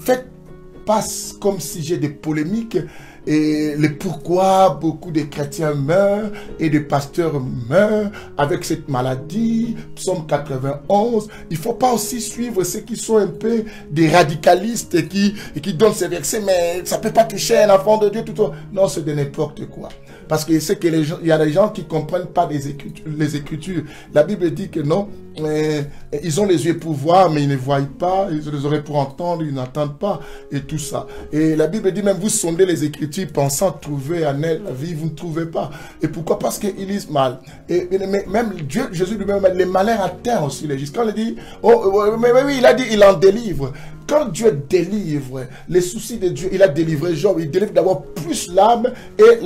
faites pas comme si j'ai des polémiques. Et le pourquoi beaucoup de chrétiens meurent et de pasteurs meurent avec cette maladie, Psaume 91. Il ne faut pas aussi suivre ceux qui sont un peu des radicalistes et qui donnent ces versets, mais ça ne peut pas toucher un enfant de Dieu. Non, c'est de n'importe quoi. Parce que c'est que il y a des gens qui ne comprennent pas les Écritures. La Bible dit que non, ils ont les yeux pour voir, mais ils ne voient pas. Ils ont les oreilles pour entendre, ils n'entendent pas. Et tout ça. Et la Bible dit même, vous sondez les Écritures pensant trouver en elle la vie, vous ne trouvez pas. Et pourquoi? Parce qu'ils lisent mal. Et même Dieu, Jésus lui-même, les malheurs atteignent aussi les justes. Quand il dit, mais oui, il a dit, il en délivre. Quand Dieu délivre les soucis de Dieu, il a délivré Job. Il délivre d'abord plus l'âme et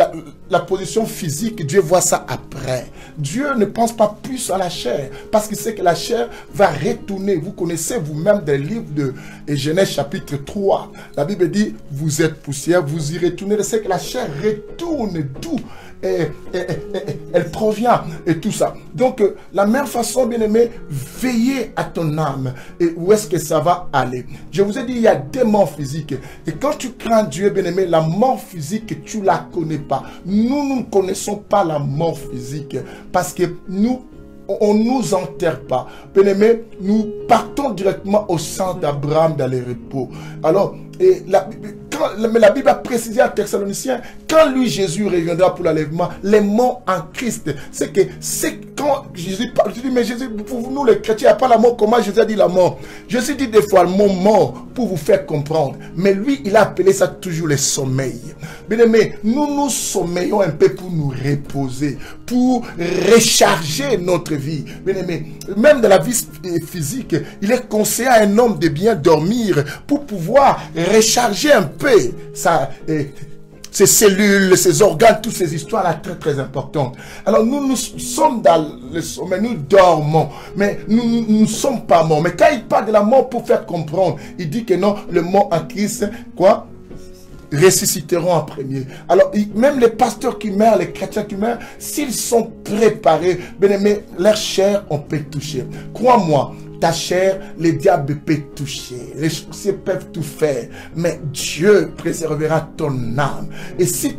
la position physique. Dieu voit ça après. Dieu ne pense pas plus à la chair parce qu'il sait que la chair va retourner. Vous connaissez vous-même des livres de Genèse chapitre 3. La Bible dit, vous êtes poussière, vous y retournez. C'est que la chair retourne d'où elle provient et tout ça. Donc, la meilleure façon, bien aimé, veillez à ton âme. Et où est-ce que ça va aller? Je vous ai dit, il y a des morts physiques. Et quand tu crains Dieu, bien aimé, la mort physique, tu ne la connais pas. Nous ne connaissons pas la mort physique. Parce que on ne nous enterre pas. Bien aimé, nous partons directement au sang d'Abraham dans les repos. Alors, mais la Bible a précisé à Thessaloniciens, quand lui, Jésus, reviendra pour l'enlèvement, les morts en Christ, c'est quand Jésus parle, je dis, mais Jésus, pour nous les chrétiens, il n'y a pas la mort, comment Jésus a dit la mort? Jésus dit des fois le mot mort pour vous faire comprendre, mais lui, il a appelé ça toujours le sommeil. Bien aimé, nous sommeillons un peu pour nous reposer, pour recharger notre vie. Bien aimé, même dans la vie physique, il est conseillé à un homme de bien dormir pour pouvoir recharger un peu ses cellules, ses organes, toutes ces histoires-là très très importantes. Alors nous sommes dans le sommeil, nous dormons, mais nous ne sommes pas morts. Mais quand il parle de la mort pour faire comprendre, il dit que non, le mort en Christ, quoi? Ressusciteront en premier. Alors, même les pasteurs qui meurent, les chrétiens qui meurent, s'ils sont préparés, bien aimé, leur chair, on peut toucher. Crois-moi, ta chair, les diables peuvent toucher, les sorciers peuvent tout faire, mais Dieu préservera ton âme. Et si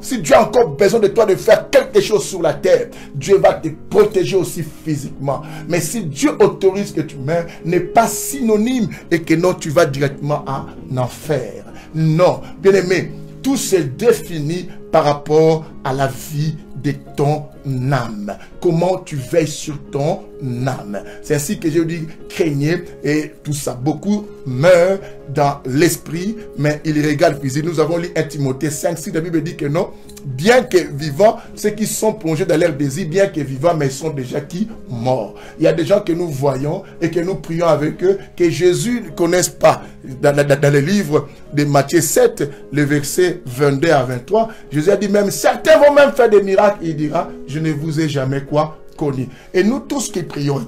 si Dieu a encore besoin de toi de faire quelque chose sur la terre, Dieu va te protéger aussi physiquement. Mais si Dieu autorise que tu meurs, n'est pas synonyme et que non, tu vas directement en enfer. Non, bien aimé, tout se définit par rapport à la vie de ton âme. Comment tu veilles sur ton âme. C'est ainsi que je dis, craignez et tout ça. Beaucoup meurent dans l'esprit, mais ils regardent physique. Nous avons lu 1 Timothée 5, 6, la Bible dit que non, bien que vivants, ceux qui sont plongés dans leur désir, bien que vivants, mais ils sont déjà qui morts. Il y a des gens que nous voyons et que nous prions avec eux, que Jésus ne connaisse pas. Dans le livre de Matthieu 7, le verset 22 à 23, Jésus a dit même, certains vont même faire des miracles. Il dira, je ne vous ai jamais quoi connu. Et nous tous qui prions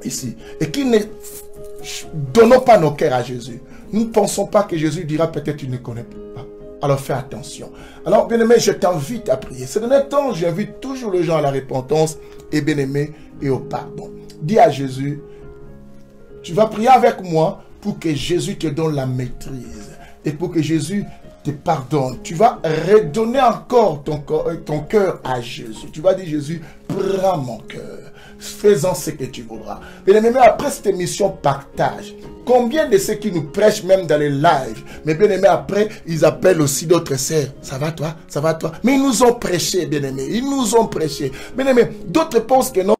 ici, et qui ne donnons pas nos cœurs à Jésus, nous ne pensons pas que Jésus dira, peut-être tu ne connais pas. Alors fais attention. Alors bien-aimé, je t'invite à prier. Ces derniers temps, j'invite toujours les gens à la repentance, et bien-aimé, et au pardon. Dis à Jésus, tu vas prier avec moi pour que Jésus te donne la maîtrise. Et pour que Jésus te pardonne. Tu vas redonner encore ton cœur à Jésus. Tu vas dire, Jésus, prends mon cœur. Fais-en ce que tu voudras. Bien-aimé, après cette émission, partage. Combien de ceux qui nous prêchent même dans les lives, mais bien aimé, après, ils appellent aussi d'autres sœurs. Ça va toi? Ça va toi? Mais ils nous ont prêché, bien aimé. Ils nous ont prêché. Bien aimé, d'autres pensent que non.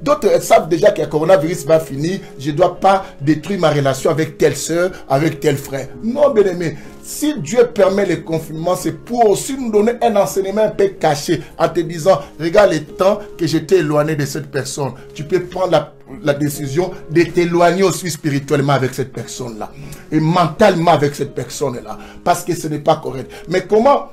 D'autres savent déjà que le coronavirus va finir. Je ne dois pas détruire ma relation avec telle sœur, avec tel frère. Non, bien aimé. Si Dieu permet le confinement, c'est pour aussi nous donner un enseignement un peu caché en te disant, regarde le temps que j'étais éloigné de cette personne. Tu peux prendre la décision de t'éloigner aussi spirituellement avec cette personne-là. Et mentalement avec cette personne-là. Parce que ce n'est pas correct. Mais comment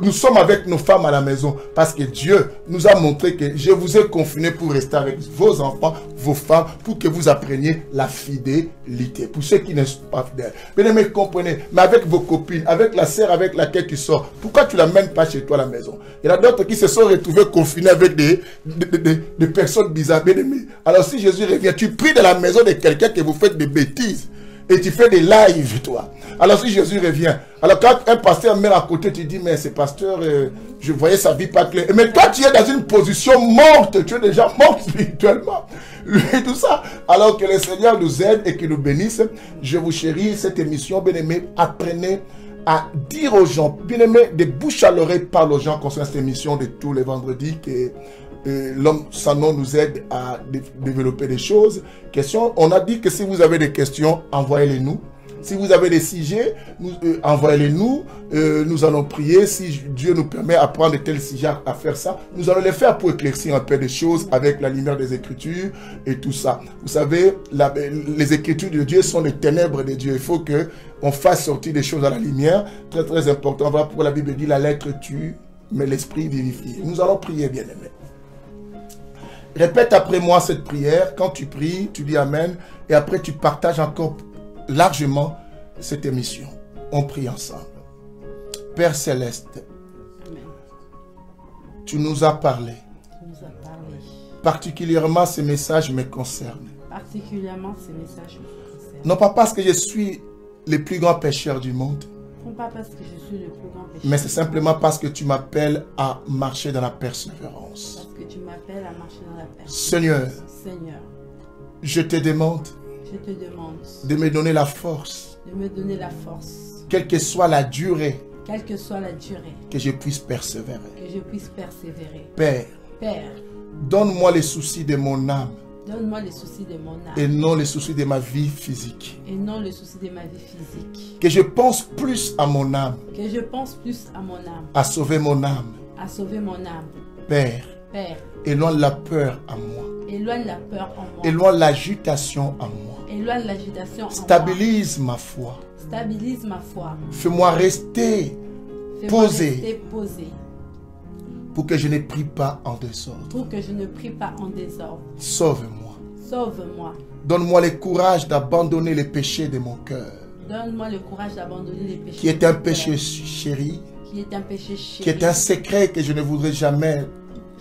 nous sommes avec nos femmes à la maison? Parce que Dieu nous a montré que je vous ai confiné pour rester avec vos enfants, vos femmes, pour que vous appreniez la fidélité. Pour ceux qui ne sont pas fidèles. Bien aimé, comprenez. Mais avec vos copines, avec la sœur avec laquelle tu sors, pourquoi tu ne l'amènes pas chez toi à la maison? Il y en a d'autres qui se sont retrouvés confinés avec des personnes bizarres. Bien aimé. Alors si Jésus revient, tu pries de la maison de quelqu'un que vous faites des bêtises. Et tu fais des lives, toi. Alors si Jésus revient, alors quand un pasteur met à côté, tu dis, mais ce pasteur, je voyais sa vie pas claire. Mais toi, tu es dans une position morte. Tu es déjà mort spirituellement. Et tout ça. Alors que le Seigneur nous aide et qu'il nous bénisse. Je vous chéris, cette émission, bien-aimé, apprenez à dire aux gens, bien-aimé, de bouche à l'oreille, parle aux gens concernant cette émission de tous les vendredis que l'homme sans nom nous aide à développer des choses. On a dit que si vous avez des questions, envoyez-les nous. Si vous avez des sujets, envoyez-les nous. Nous allons prier. Si Dieu nous permet à prendre de tels sujets, à faire ça, nous allons les faire pour éclaircir un peu des choses avec la lumière des Écritures et tout ça. Vous savez, les Écritures de Dieu sont les ténèbres de Dieu. Il faut qu'on fasse sortir des choses à la lumière. Très très important. Voilà pourquoi la Bible dit, la lettre tue, mais l'esprit vivifie. Nous allons prier, bien-aimés. Répète après moi cette prière. Quand tu pries, tu dis Amen. Et après, tu partages encore largement cette émission. On prie ensemble. Père Céleste, Amen. Tu nous as parlé. Particulièrement, ces messages me concernent. Particulièrement, ces messages me concernent. Non pas parce que je suis le plus grand pécheur du monde. Non pas parce que je suis le plus grand pécheur. Mais c'est simplement parce que tu m'appelles à marcher dans la persévérance. Parce que tu m'appelles à marcher dans la persévérance. Seigneur, je te demande de me donner la force. De me donner la force. Quelle que soit la durée. Quelle que soit la durée. Que je puisse persévérer. Que je puisse persévérer. Père. Donne-moi les soucis de mon âme. Donne-moi les soucis de mon âme. Et non les soucis de ma vie physique. Et non les soucis de ma vie physique. Que je pense plus à mon âme. Que je pense plus à mon âme. À sauver mon âme. À sauver mon âme. Père. Éloigne la peur en moi. Éloigne la peur en moi. Éloigne l'agitation en moi. Éloigne l'agitation en moi. Stabilise ma foi. Stabilise ma foi. Fais-moi rester posé. Pour que je ne prie pas en désordre. Pour que je ne prie pas en désordre. Sauve-moi. Sauve-moi. Donne-moi le courage d'abandonner les péchés de mon cœur. Donne-moi le courage d'abandonner les péchés. Qui est un péché chéri. Qui est un péché chéri. Qui est un secret que je ne voudrais jamais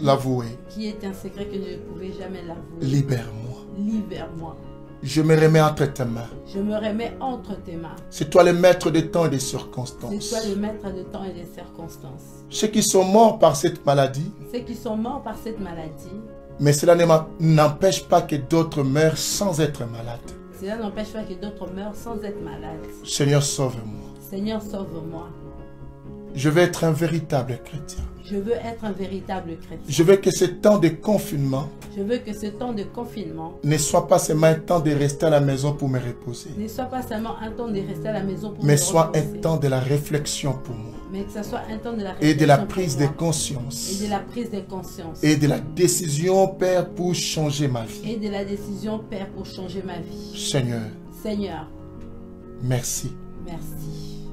l'avouer. Qui est un secret que je ne pouvais jamais l'avouer. Libère-moi. Libère-moi. Je me remets entre tes mains. Je me remets entre tes mains. C'est toi le maître des temps et des circonstances. C'est toi le maître des temps et des circonstances. Ceux qui sont morts par cette maladie. Ceux qui sont morts par cette maladie. Mais cela n'empêche pas que d'autres meurent sans être malades. Cela n'empêche pas que d'autres meurent sans être malades. Seigneur, sauve-moi. Seigneur, sauve-moi. Je vais être un véritable chrétien. Je Je veux être un véritable chrétien. Je veux que ce temps de confinement Je veux que ce temps de confinement ne soit pas seulement un temps de rester à la maison pour me reposer, ne soit pas seulement un temps de rester à la maison pour mais me soit reposer, un temps de la réflexion pour moi mais que ce soit un temps de la et de la réflexion prise pour de moi, conscience et de la prise de conscience et de la décision, Père, pour changer ma vie. et de la décision, Père, pour changer ma vie. Seigneur, Seigneur, merci merci.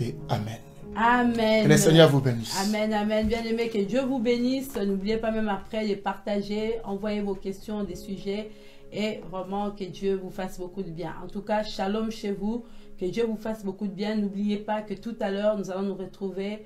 et Amen. Amen. Que le Seigneur vous bénisse. Amen, amen. Bien-aimés, que Dieu vous bénisse. N'oubliez pas même après de partager, envoyer vos questions, des sujets et vraiment que Dieu vous fasse beaucoup de bien. En tout cas, shalom chez vous. Que Dieu vous fasse beaucoup de bien. N'oubliez pas que tout à l'heure, nous allons nous retrouver